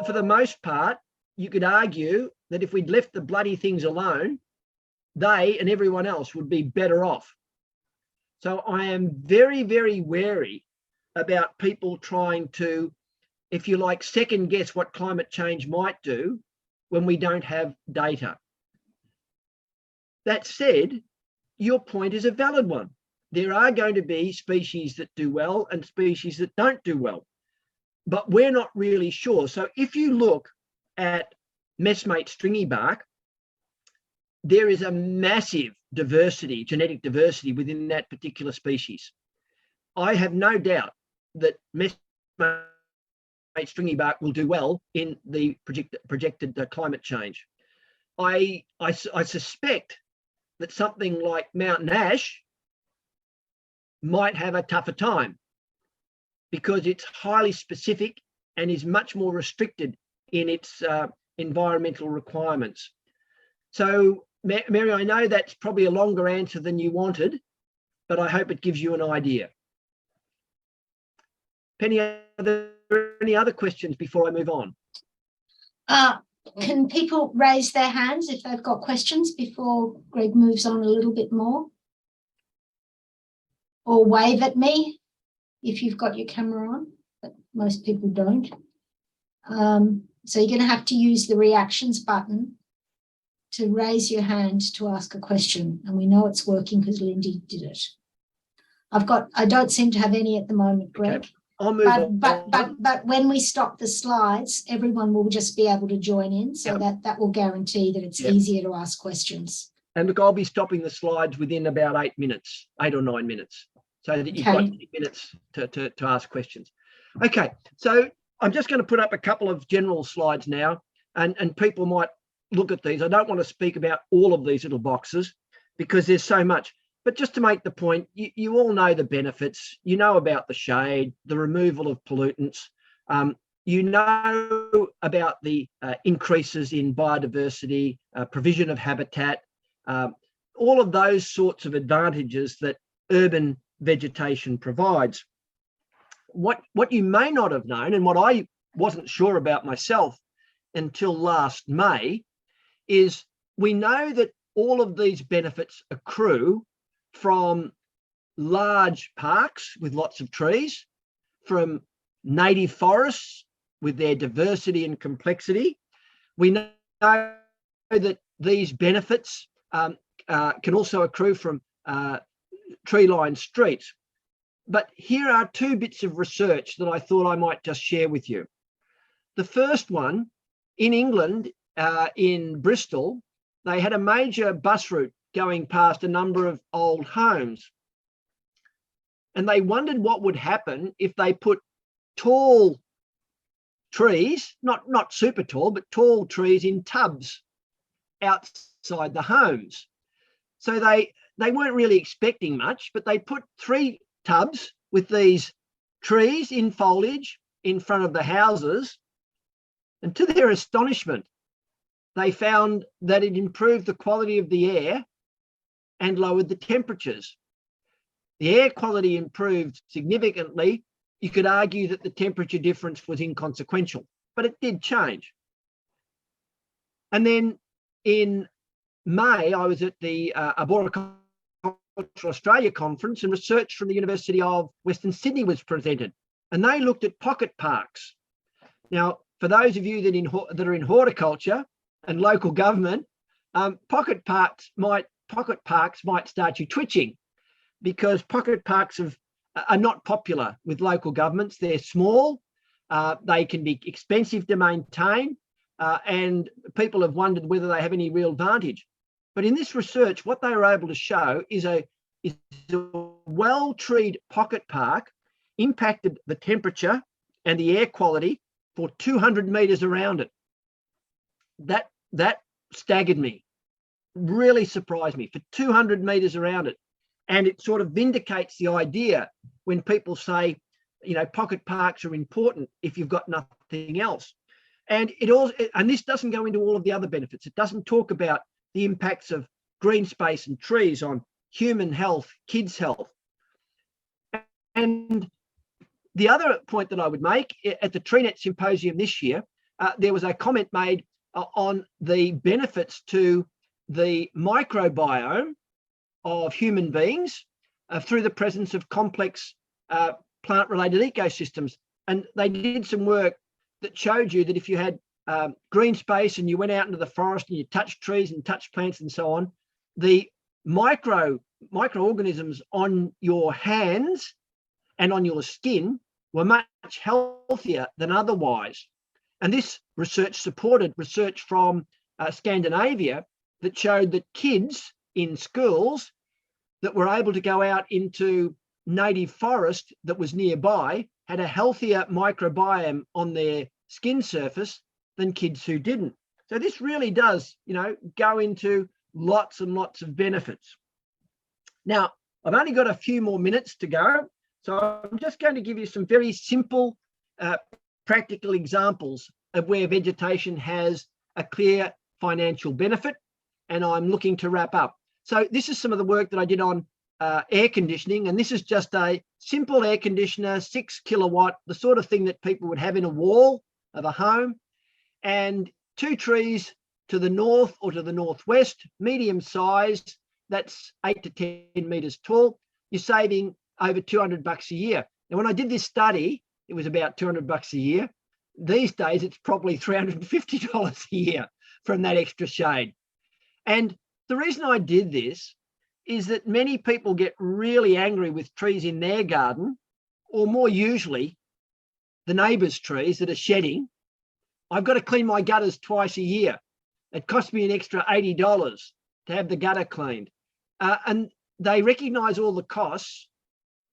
for the most part, you could argue that if we'd left the bloody things alone, they and everyone else would be better off. So I am very, very wary about people trying to, if you like, second guess what climate change might do when we don't have data. That said, your point is a valid one. There are going to be species that do well and species that don't do well, but we're not really sure. So if you look at messmate stringy bark, there is a massive diversity, genetic diversity within that particular species. I have no doubt that messmate stringy bark will do well in the projected climate change. I suspect that something like mountain ash might have a tougher time because it's highly specific and is much more restricted in its environmental requirements. So, Mary, I know that's probably a longer answer than you wanted, but I hope it gives you an idea. Penny, are there any other questions before I move on? Can people raise their hands if they've got questions before Greg moves on a little bit more? Or wave at me if you've got your camera on, but most people don't. So you're going to have to use the reactions button to raise your hand to ask a question. And we know it's working because Lindy did it. I don't seem to have any at the moment, Greg. Okay. I'll move on. But when we stop the slides, everyone will just be able to join in. So that will guarantee that it's easier to ask questions. And look, I'll be stopping the slides within about 8 minutes, 8 or 9 minutes, so that you've got 8 minutes to ask questions. Okay, so I'm just going to put up a couple of general slides now, and people might look at these. I don't want to speak about all of these little boxes because there's so much. But just to make the point, you all know the benefits. You know about the shade, the removal of pollutants. You know about the increases in biodiversity, provision of habitat, all of those sorts of advantages that urban vegetation provides. What you may not have known, and what I wasn't sure about myself until last May, is we know that all of these benefits accrue from large parks with lots of trees, from native forests with their diversity and complexity. We know that these benefits can also accrue from tree-lined streets. But here are 2 bits of research that I thought I might just share with you. The first one, in England, in Bristol, they had a major bus route going past a number of old homes. And they wondered what would happen if they put tall trees, not super tall, but tall trees in tubs outside the homes. So they weren't really expecting much, but they put 3 tubs with these trees in foliage in front of the houses. And to their astonishment, they found that it improved the quality of the air and lowered the temperatures. The air quality improved significantly. You could argue that the temperature difference was inconsequential, but it did change. And then in May, I was at the Horticultural Australia conference, and research from the University of Western Sydney was presented, and they looked at pocket parks. Now, for those of you that are in horticulture, and local government, pocket parks might start you twitching, because pocket parks are not popular with local governments. They're small, they can be expensive to maintain, and people have wondered whether they have any real advantage. But in this research, what they were able to show is a well-treed pocket park impacted the temperature and the air quality for 200 metres around it. That staggered me, really surprised me, for 200 metres around it. And it sort of vindicates the idea when people say, you know, pocket parks are important if you've got nothing else. And this doesn't go into all of the other benefits. It doesn't talk about the impacts of green space and trees on human health, kids' health. And the other point that I would make, at the Treenet Symposium this year, there was a comment made on the benefits to the microbiome of human beings through the presence of complex plant-related ecosystems. And they did some work that showed you that if you had green space and you went out into the forest and you touched trees and touched plants and so on, the microorganisms on your hands and on your skin were much healthier than otherwise. And this research supported research from Scandinavia that showed that kids in schools that were able to go out into native forest that was nearby had a healthier microbiome on their skin surface than kids who didn't. So this really does, you know, go into lots and lots of benefits. Now, I've only got a few more minutes to go, so I'm just going to give you some very simple, practical examples of where vegetation has a clear financial benefit, and I'm looking to wrap up. So this is some of the work that I did on air conditioning, and this is just a simple air conditioner, 6 kilowatt, the sort of thing that people would have in a wall of a home, and 2 trees to the north or to the northwest, medium sized, that's 8 to 10 meters tall. You're saving over $200 a year. Now, when I did this study, it was about $200 a year. These days, it's probably $350 a year from that extra shade. And the reason I did this is that many people get really angry with trees in their garden, or more usually, the neighbour's trees that are shedding. I've got to clean my gutters twice a year. It cost me an extra $80 to have the gutter cleaned. And they recognise all the costs,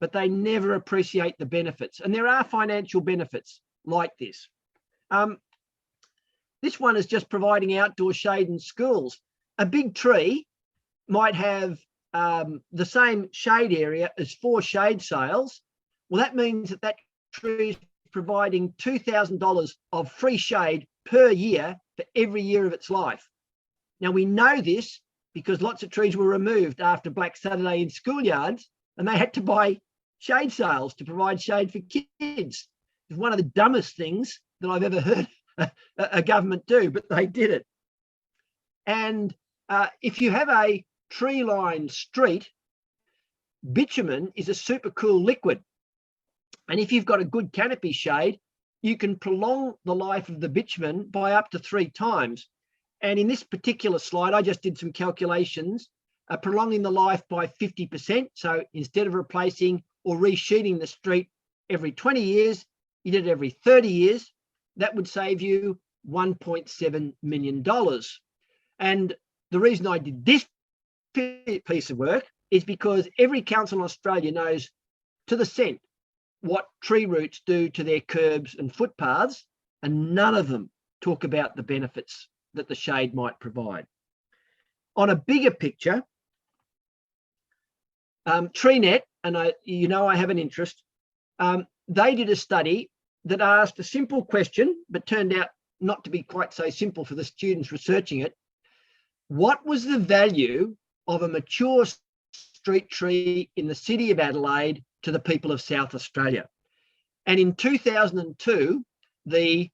but they never appreciate the benefits. And there are financial benefits like this. This one is just providing outdoor shade in schools. A big tree might have the same shade area as 4 shade sails. Well, that means that that tree is providing $2,000 of free shade per year for every year of its life. Now, we know this because lots of trees were removed after Black Saturday in schoolyards, and they had to buy shade sails to provide shade for kids. It's one of the dumbest things that I've ever heard a government do, but they did it. And if you have a tree-lined street, bitumen is a super cool liquid. And if you've got a good canopy shade, you can prolong the life of the bitumen by up to 3 times. And in this particular slide, I just did some calculations, prolonging the life by 50%. So instead of replacing or resheeting the street every 20 years, you did it every 30 years. That would save you $1.7 million. And the reason I did this piece of work is because every council in Australia knows to the cent what tree roots do to their curbs and footpaths, and none of them talk about the benefits that the shade might provide. On a bigger picture, Treenet, and I have an interest, they did a study that asked a simple question, but turned out not to be quite so simple for the students researching it. What was the value of a mature street tree in the city of Adelaide to the people of South Australia? And in 2002, the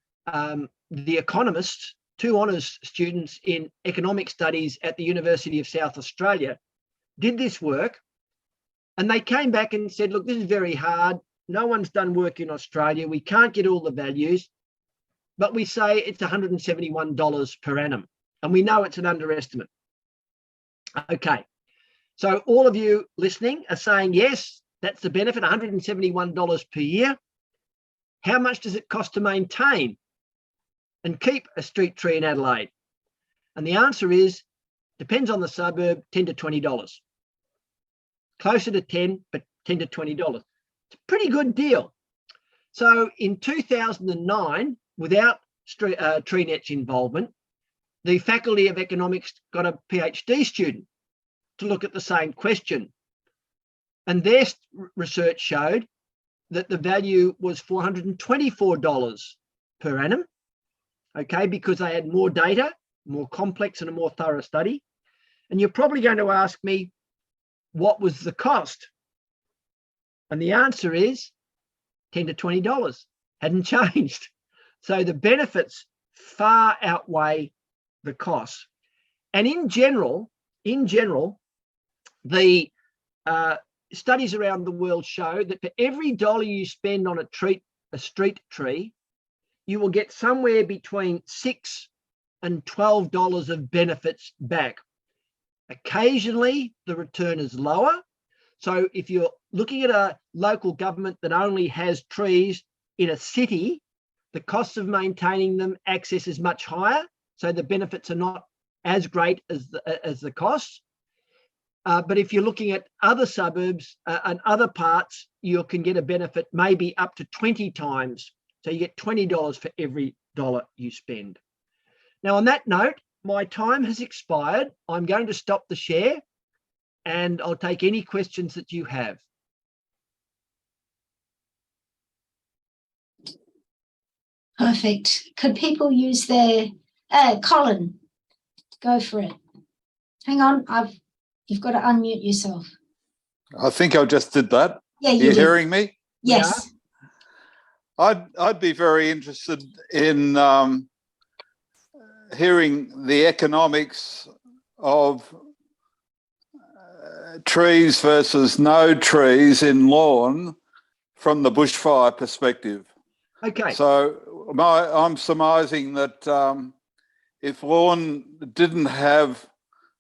economists, 2 honours students in economic studies at the University of South Australia, did this work, and they came back and said, look, this is very hard. No one's done work in Australia. We can't get all the values, but we say it's $171 per annum. And we know it's an underestimate. Okay, so all of you listening are saying, yes, that's the benefit, $171 per year. How much does it cost to maintain and keep a street tree in Adelaide? And the answer is, depends on the suburb, $10 to $20. Closer to 10, but $10 to $20. It's a pretty good deal. So in 2009, without Treenet's involvement, the Faculty of Economics got a PhD student to look at the same question. And their research showed that the value was $424 per annum, okay, because they had more data, more complex and a more thorough study. And you're probably going to ask me, what was the cost? And the answer is $10 to $20, hadn't changed. So the benefits far outweigh the costs. And in general, the studies around the world show that for every dollar you spend on a street tree, you will get somewhere between $6 and $12 of benefits back. Occasionally, the return is lower. So if you're looking at a local government that only has trees in a city, the cost of maintaining them, access is much higher. So the benefits are not as great as the costs. But if you're looking at other suburbs and other parts, you can get a benefit maybe up to 20 times. So you get $20 for every dollar you spend. Now, on that note, my time has expired. I'm going to stop the share and I'll take any questions that you have. Perfect. Could people use their Colin? Go for it. Hang on, you've got to unmute yourself. I think I just did that. Yeah, you hearing me? Yes. Yeah. I'd be very interested in hearing the economics of trees versus no trees in lawn from the bushfire perspective. Okay. So I'm surmising that if lawn didn't have,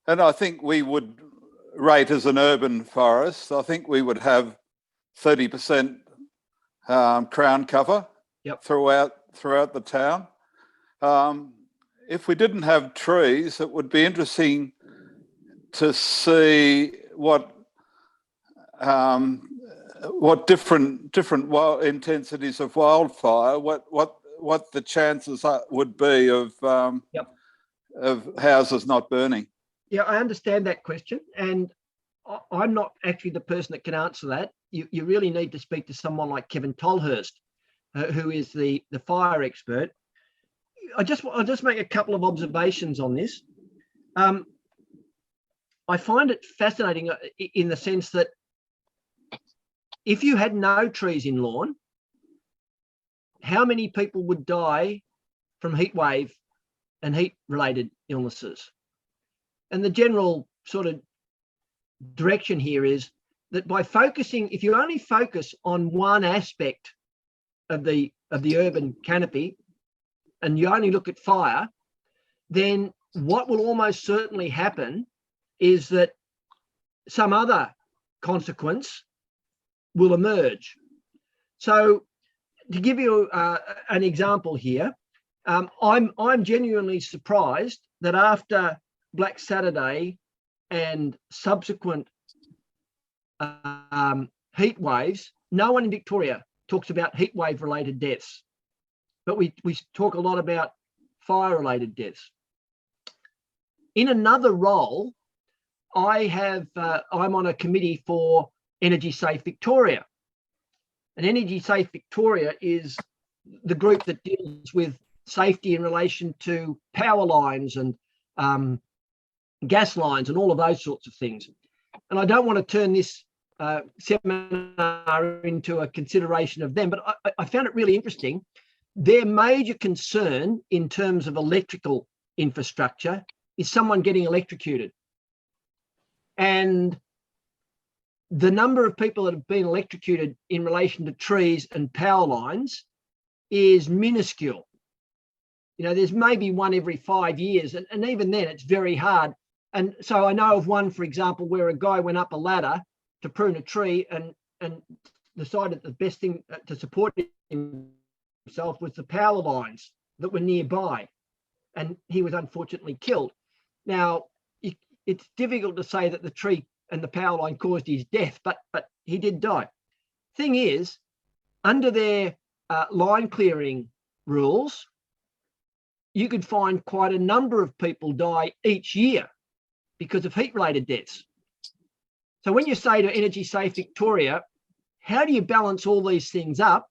and I think we would rate as an urban forest, I think we would have 30% crown cover throughout the town. If we didn't have trees, it would be interesting to see what different wild intensities of wildfire, what the chances would be of houses not burning. Yeah, I understand that question, and I'm not actually the person that can answer that. You really need to speak to someone like Kevin Tolhurst, who is the fire expert. I'll just make a couple of observations on this. I find it fascinating in the sense that if you had no trees in lawn, how many people would die from heat wave and heat-related illnesses? And the general sort of direction here is that by focusing, if you only focus on one aspect of the urban canopy and you only look at fire, then what will almost certainly happen is that some other consequence will emerge. So to give you an example here, I'm genuinely surprised that after Black Saturday and subsequent heat waves, no one in Victoria talks about heat wave related deaths, but we talk a lot about fire related deaths. In another role, I'm on a committee for Energy Safe Victoria, and Energy Safe Victoria is the group that deals with safety in relation to power lines and gas lines and all of those sorts of things. And I don't want to turn this seminar into a consideration of them, but I found it really interesting. Their major concern in terms of electrical infrastructure is someone getting electrocuted. And the number of people that have been electrocuted in relation to trees and power lines is minuscule. You know, there's maybe one every 5 years, and even then it's very hard. And so I know of one, for example, where a guy went up a ladder to prune a tree and decided the best thing to support himself was the power lines that were nearby, and he was unfortunately killed. Now, it's difficult to say that the tree and the power line caused his death, but he did die. Thing is, under their line clearing rules, you could find quite a number of people die each year because of heat-related deaths. So when you say to Energy Safe Victoria, how do you balance all these things up,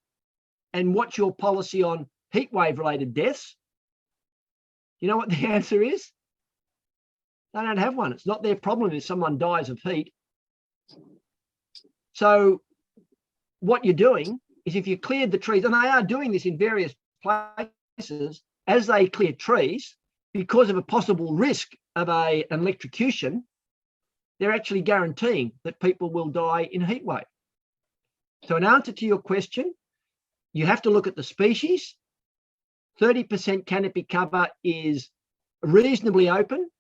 and what's your policy on heatwave-related deaths? You know what the answer is? They don't have one. It's not their problem if someone dies of heat. So what you're doing is, if you cleared the trees, and they are doing this in various places, as they clear trees, because of a possible risk of an electrocution, they're actually guaranteeing that people will die in heat wave. So in answer to your question, you have to look at the species. 30% canopy cover is reasonably open,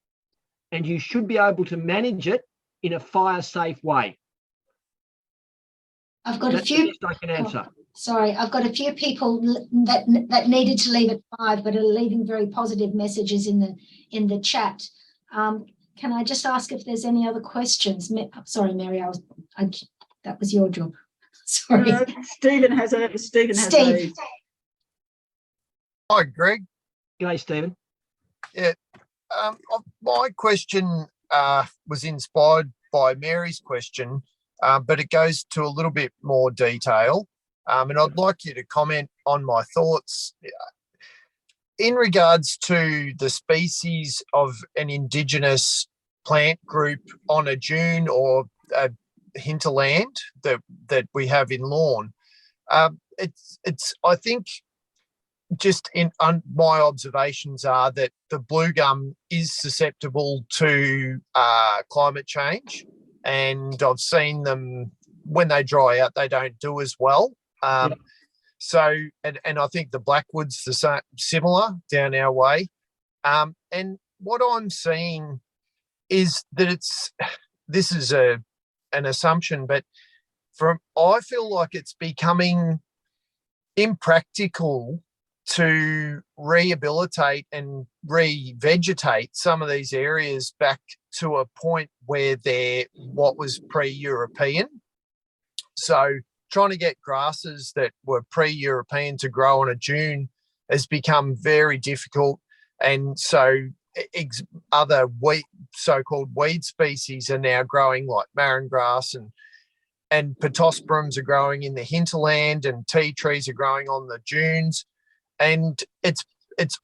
and you should be able to manage it in a fire-safe way. I've got That's a few. the best I can answer. Sorry, I've got a few people that needed to leave at 5, but are leaving very positive messages in the chat. Can I just ask if there's any other questions? Sorry, Mary, that was your job. Sorry. Stephen has a. Hi, Greg. G'day, Stephen. Yeah, my question was inspired by Mary's question, but it goes to a little bit more detail. And I'd like you to comment on my thoughts in regards to the species of an Indigenous plant group on a dune or a hinterland that we have in Lawn. It's I think just my observations are that the blue gum is susceptible to climate change, and I've seen them when they dry out, they don't do as well. So, and I think the blackwood's the same, similar down our way. And what I'm seeing is that this is an assumption, but I feel like it's becoming impractical to rehabilitate and revegetate some of these areas back to a point where they're what was pre-European. So trying to get grasses that were pre-European to grow on a dune has become very difficult. And so other so-called weed species are now growing, like marron grass and pittosporums are growing in the hinterland, and tea trees are growing on the dunes. And it's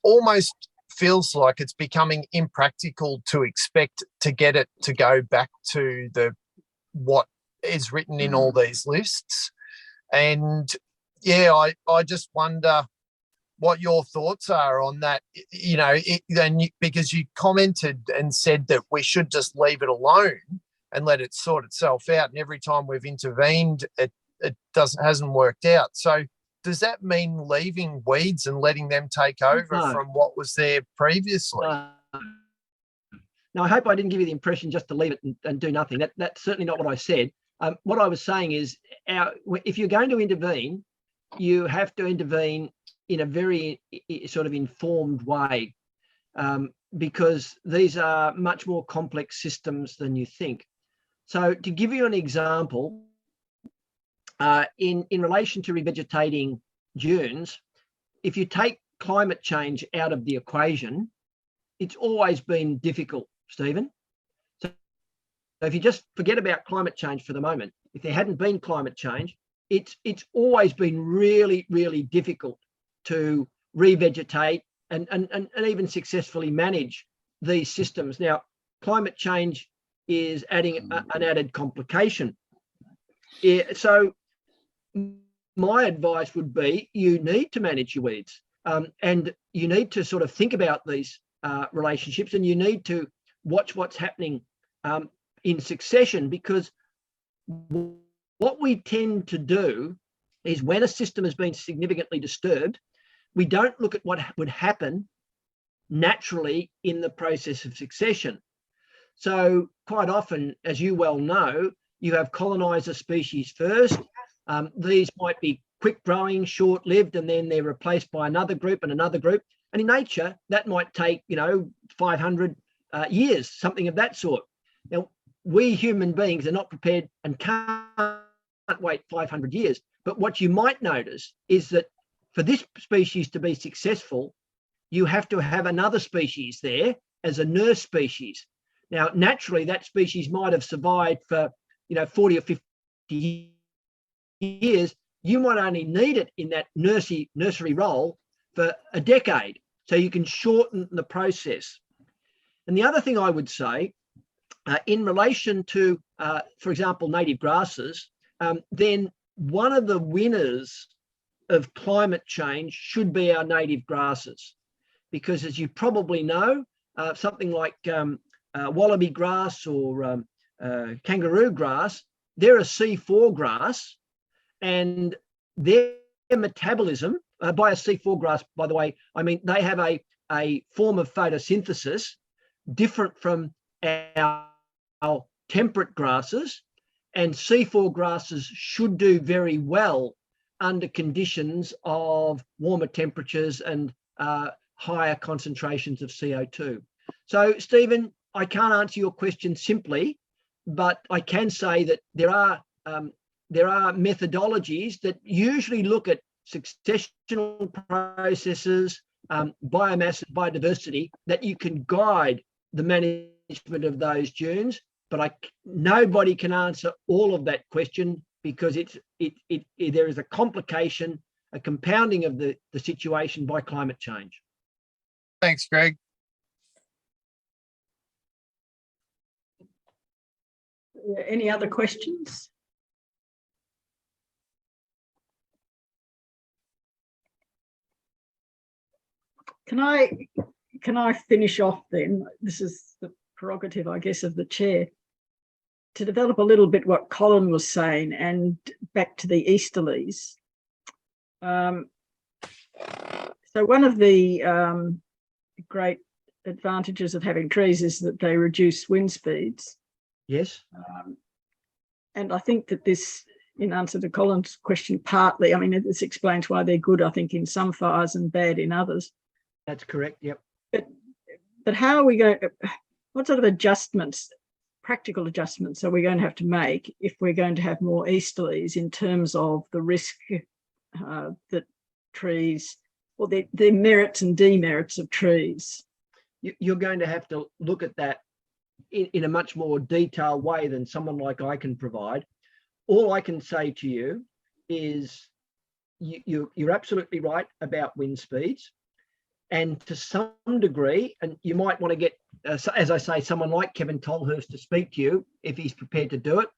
almost feels like it's becoming impractical to expect to get it to go back to what is written in all these lists. And yeah, I just wonder what your thoughts are on that, because you commented and said that we should just leave it alone and let it sort itself out. And every time we've intervened, it hasn't worked out. So does that mean leaving weeds and letting them take over from what was there previously? No, I hope I didn't give you the impression just to leave it and do nothing. That's certainly not what I said. What I was saying is, if you're going to intervene, you have to intervene in a very sort of informed way, because these are much more complex systems than you think. So to give you an example, in relation to revegetating dunes, if you take climate change out of the equation, it's always been difficult, Stephen. So if you just forget about climate change for the moment, if there hadn't been climate change, it's always been really, really difficult to revegetate and even successfully manage these systems. Now, climate change is adding an added complication. So my advice would be, you need to manage your weeds, and you need to sort of think about these relationships, and you need to watch what's happening in succession, because what we tend to do is, when a system has been significantly disturbed, we don't look at what would happen naturally in the process of succession. So quite often, as you well know, you have colonizer species first. These might be quick growing, short lived, and then they're replaced by another group and another group. And in nature, that might take, 500 years, something of that sort. Now, we human beings are not prepared and can't wait 500 years. But what you might notice is that for this species to be successful, you have to have another species there as a nurse species. Now, naturally, that species might have survived for, 40 or 50 years. You might only need it in that nursery role for a decade. So you can shorten the process. And the other thing I would say, in relation to, for example, native grasses, then one of the winners of climate change should be our native grasses. Because as you probably know, something like wallaby grass or kangaroo grass, they're a C4 grass, and their metabolism, by a C4 grass, by the way, I mean they have a form of photosynthesis different from our temperate grasses, and C4 grasses should do very well under conditions of warmer temperatures and higher concentrations of CO2. So, Stephen, I can't answer your question simply, but I can say that there are methodologies that usually look at successional processes, biomass and biodiversity, that you can guide the management of those dunes. But nobody can answer all of that question because there is a complication, a compounding of the situation by climate change. Thanks, Greg. Any other questions? Can I finish off then? This is the prerogative, I guess, of the chair, to develop a little bit what Colin was saying and back to the easterlies. So one of the great advantages of having trees is that they reduce wind speeds. Yes. And I think that this, in answer to Colin's question, partly, I mean, this explains why they're good, I think, in some fires and bad in others. That's correct, yep. But how are we going, what sort of adjustments, practical adjustments, are we going to have to make if we're going to have more easterlies in terms of the risk that trees, or the merits and demerits of trees? You're going to have to look at that in a much more detailed way than someone like I can provide. All I can say to you is you're absolutely right about wind speeds. And to some degree, and you might want to get, as I say, someone like Kevin Tolhurst to speak to you if he's prepared to do it.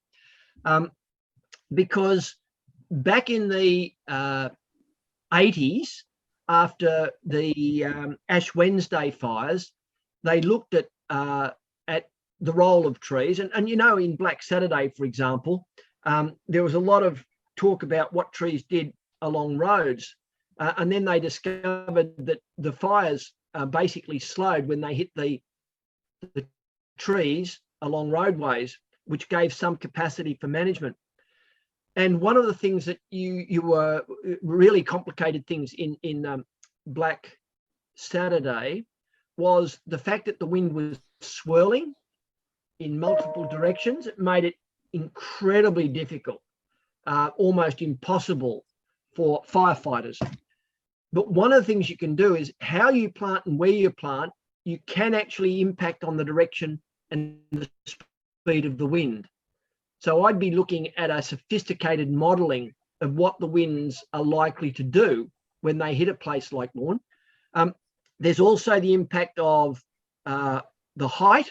Because back in the 80s, after the Ash Wednesday fires, they looked at the role of trees. And in Black Saturday, for example, there was a lot of talk about what trees did along roads. And then they discovered that the fires basically slowed when they hit the trees along roadways, which gave some capacity for management. And one of the things that you were really complicated things in Black Saturday was the fact that the wind was swirling in multiple directions. It made it incredibly difficult, almost impossible for firefighters. But one of the things you can do is how you plant and where you plant, you can actually impact on the direction and the speed of the wind. So I'd be looking at a sophisticated modelling of what the winds are likely to do when they hit a place like Lorne. There's also the impact of the height.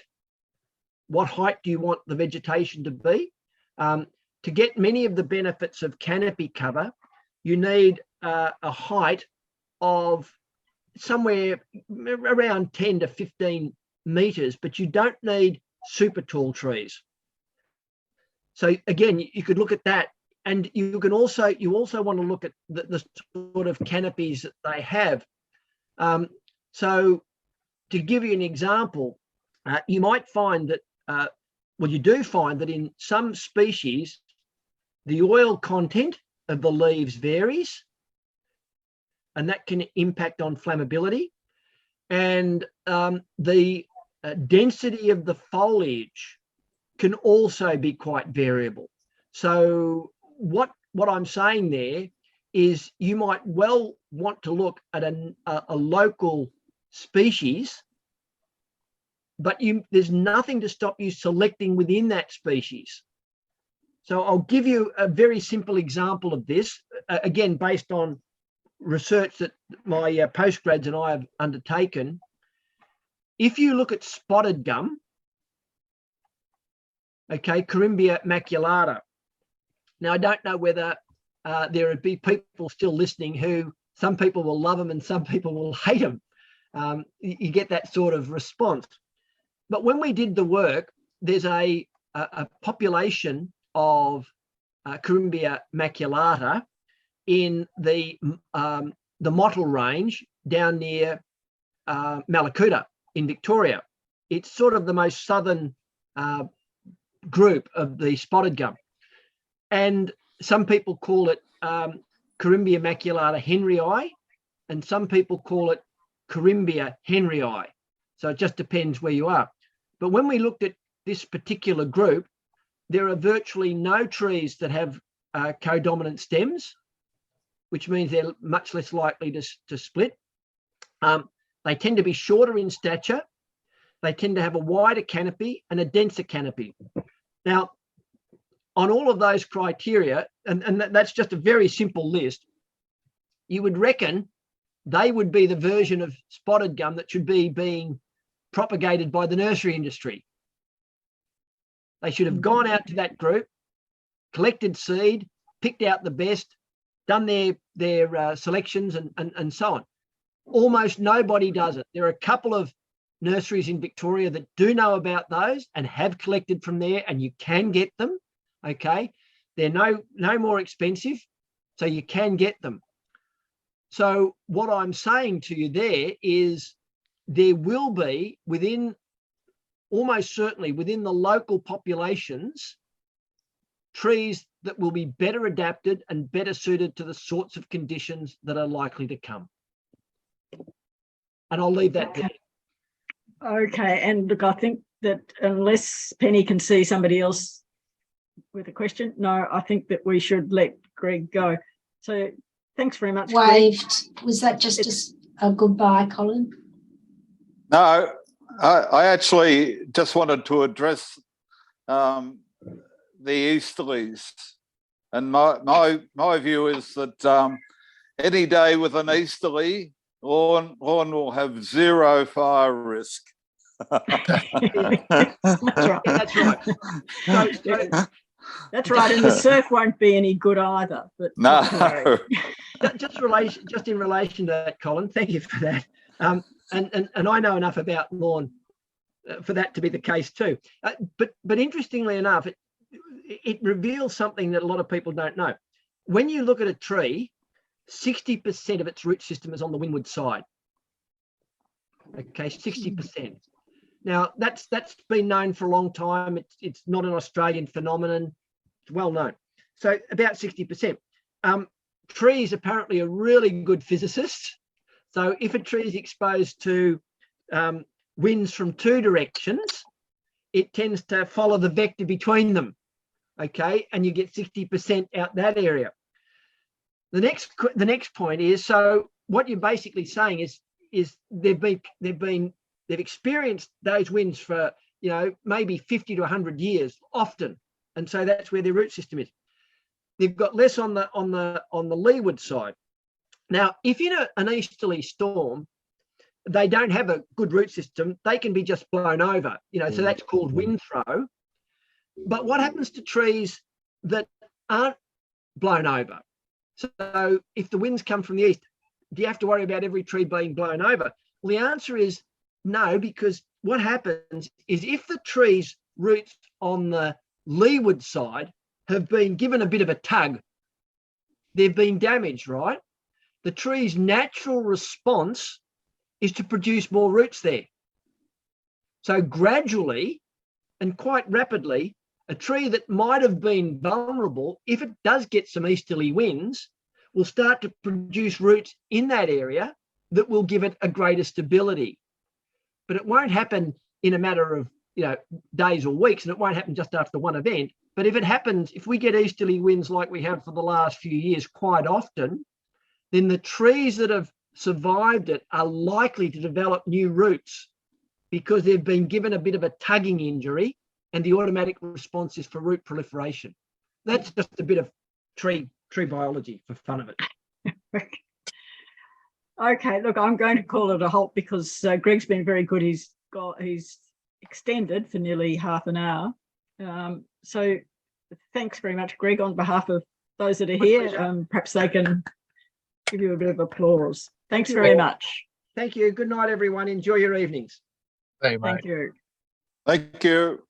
What height do you want the vegetation to be? To get many of the benefits of canopy cover, you need a height of somewhere around 10 to 15 metres, but you don't need super tall trees. So again, you could look at that, and you also want to look at the sort of canopies that they have. So to give you an example, you might find that, well, you do find that in some species, the oil content of the leaves varies, and that can impact on flammability. And the density of the foliage can also be quite variable. So what I'm saying there is you might well want to look at a local species, but there's nothing to stop you selecting within that species. So I'll give you a very simple example of this, again, based on research that my postgrads and I have undertaken. If you look at spotted gum, okay, Corymbia maculata. Now, I don't know whether there would be people still listening who, some people will love them and some people will hate them. You get that sort of response. But when we did the work, there's a population of Corymbia maculata in the Mottle range down near Mallacoota in Victoria. It's sort of the most southern group of the spotted gum. And some people call it Corymbia maculata henryi, and some people call it Corymbia henryi. So it just depends where you are. But when we looked at this particular group, there are virtually no trees that have codominant stems, which means they're much less likely to split. They tend to be shorter in stature. They tend to have a wider canopy and a denser canopy. Now, on all of those criteria, and that's just a very simple list, you would reckon they would be the version of spotted gum that should be being propagated by the nursery industry. They should have gone out to that group, collected seed, picked out the best, done their selections and so on. Almost nobody does it. There are a couple of nurseries in Victoria that do know about those and have collected from there, and you can get them, okay? They're no more expensive, so you can get them. So what I'm saying to you there is there will be almost certainly within the local populations, trees that will be better adapted and better suited to the sorts of conditions that are likely to come. And I'll leave that there. Okay, and look, I think that unless Penny can see somebody else with a question, no, I think that we should let Greg go. So thanks very much, Waved. Greg. Was that just a goodbye, Colin? No, I actually just wanted to address the easterlies. And my view is that any day with an easterly, lawn will have zero fire risk. That's right. That's right. That's right, and the surf won't be any good either. But no. Just in relation to that, Colin, thank you for that. And I know enough about lawn for that to be the case too. But interestingly enough, it reveals something that a lot of people don't know. When you look at a tree, 60% of its root system is on the windward side. Okay, 60%. Now that's been known for a long time. It's not an Australian phenomenon. It's well known. So about 60%. Trees apparently are really good physicists. So if a tree is exposed to winds from two directions, it tends to follow the vector between them. Okay, and you get 60% out that area. The next point is, so what you're basically saying is they've experienced those winds for, you know, maybe 50 to 100 years often, and so that's where their root system is. They've got less on the leeward side. Now, if in an easterly storm, they don't have a good root system, they can be just blown over, you know, so that's called wind throw. But what happens to trees that aren't blown over? So if the winds come from the east, do you have to worry about every tree being blown over? Well, the answer is no, because what happens is if the tree's roots on the leeward side have been given a bit of a tug, they've been damaged, right? The tree's natural response is to produce more roots there. So gradually and quite rapidly, a tree that might have been vulnerable, if it does get some easterly winds, will start to produce roots in that area that will give it a greater stability. But it won't happen in a matter of days or weeks, and it won't happen just after one event. But if it happens, if we get easterly winds like we have for the last few years quite often, then the trees that have survived it are likely to develop new roots because they've been given a bit of a tugging injury, and the automatic response is for root proliferation. That's just a bit of tree biology for fun of it. Okay, look, I'm going to call it a halt because Greg's been very good. He's extended for nearly half an hour. So thanks very much, Greg, on behalf of those that are here. Perhaps they can give you a bit of applause. Thanks very much. Thank you. Good night, everyone. Enjoy your evenings. Hey, mate. Thank you. Thank you.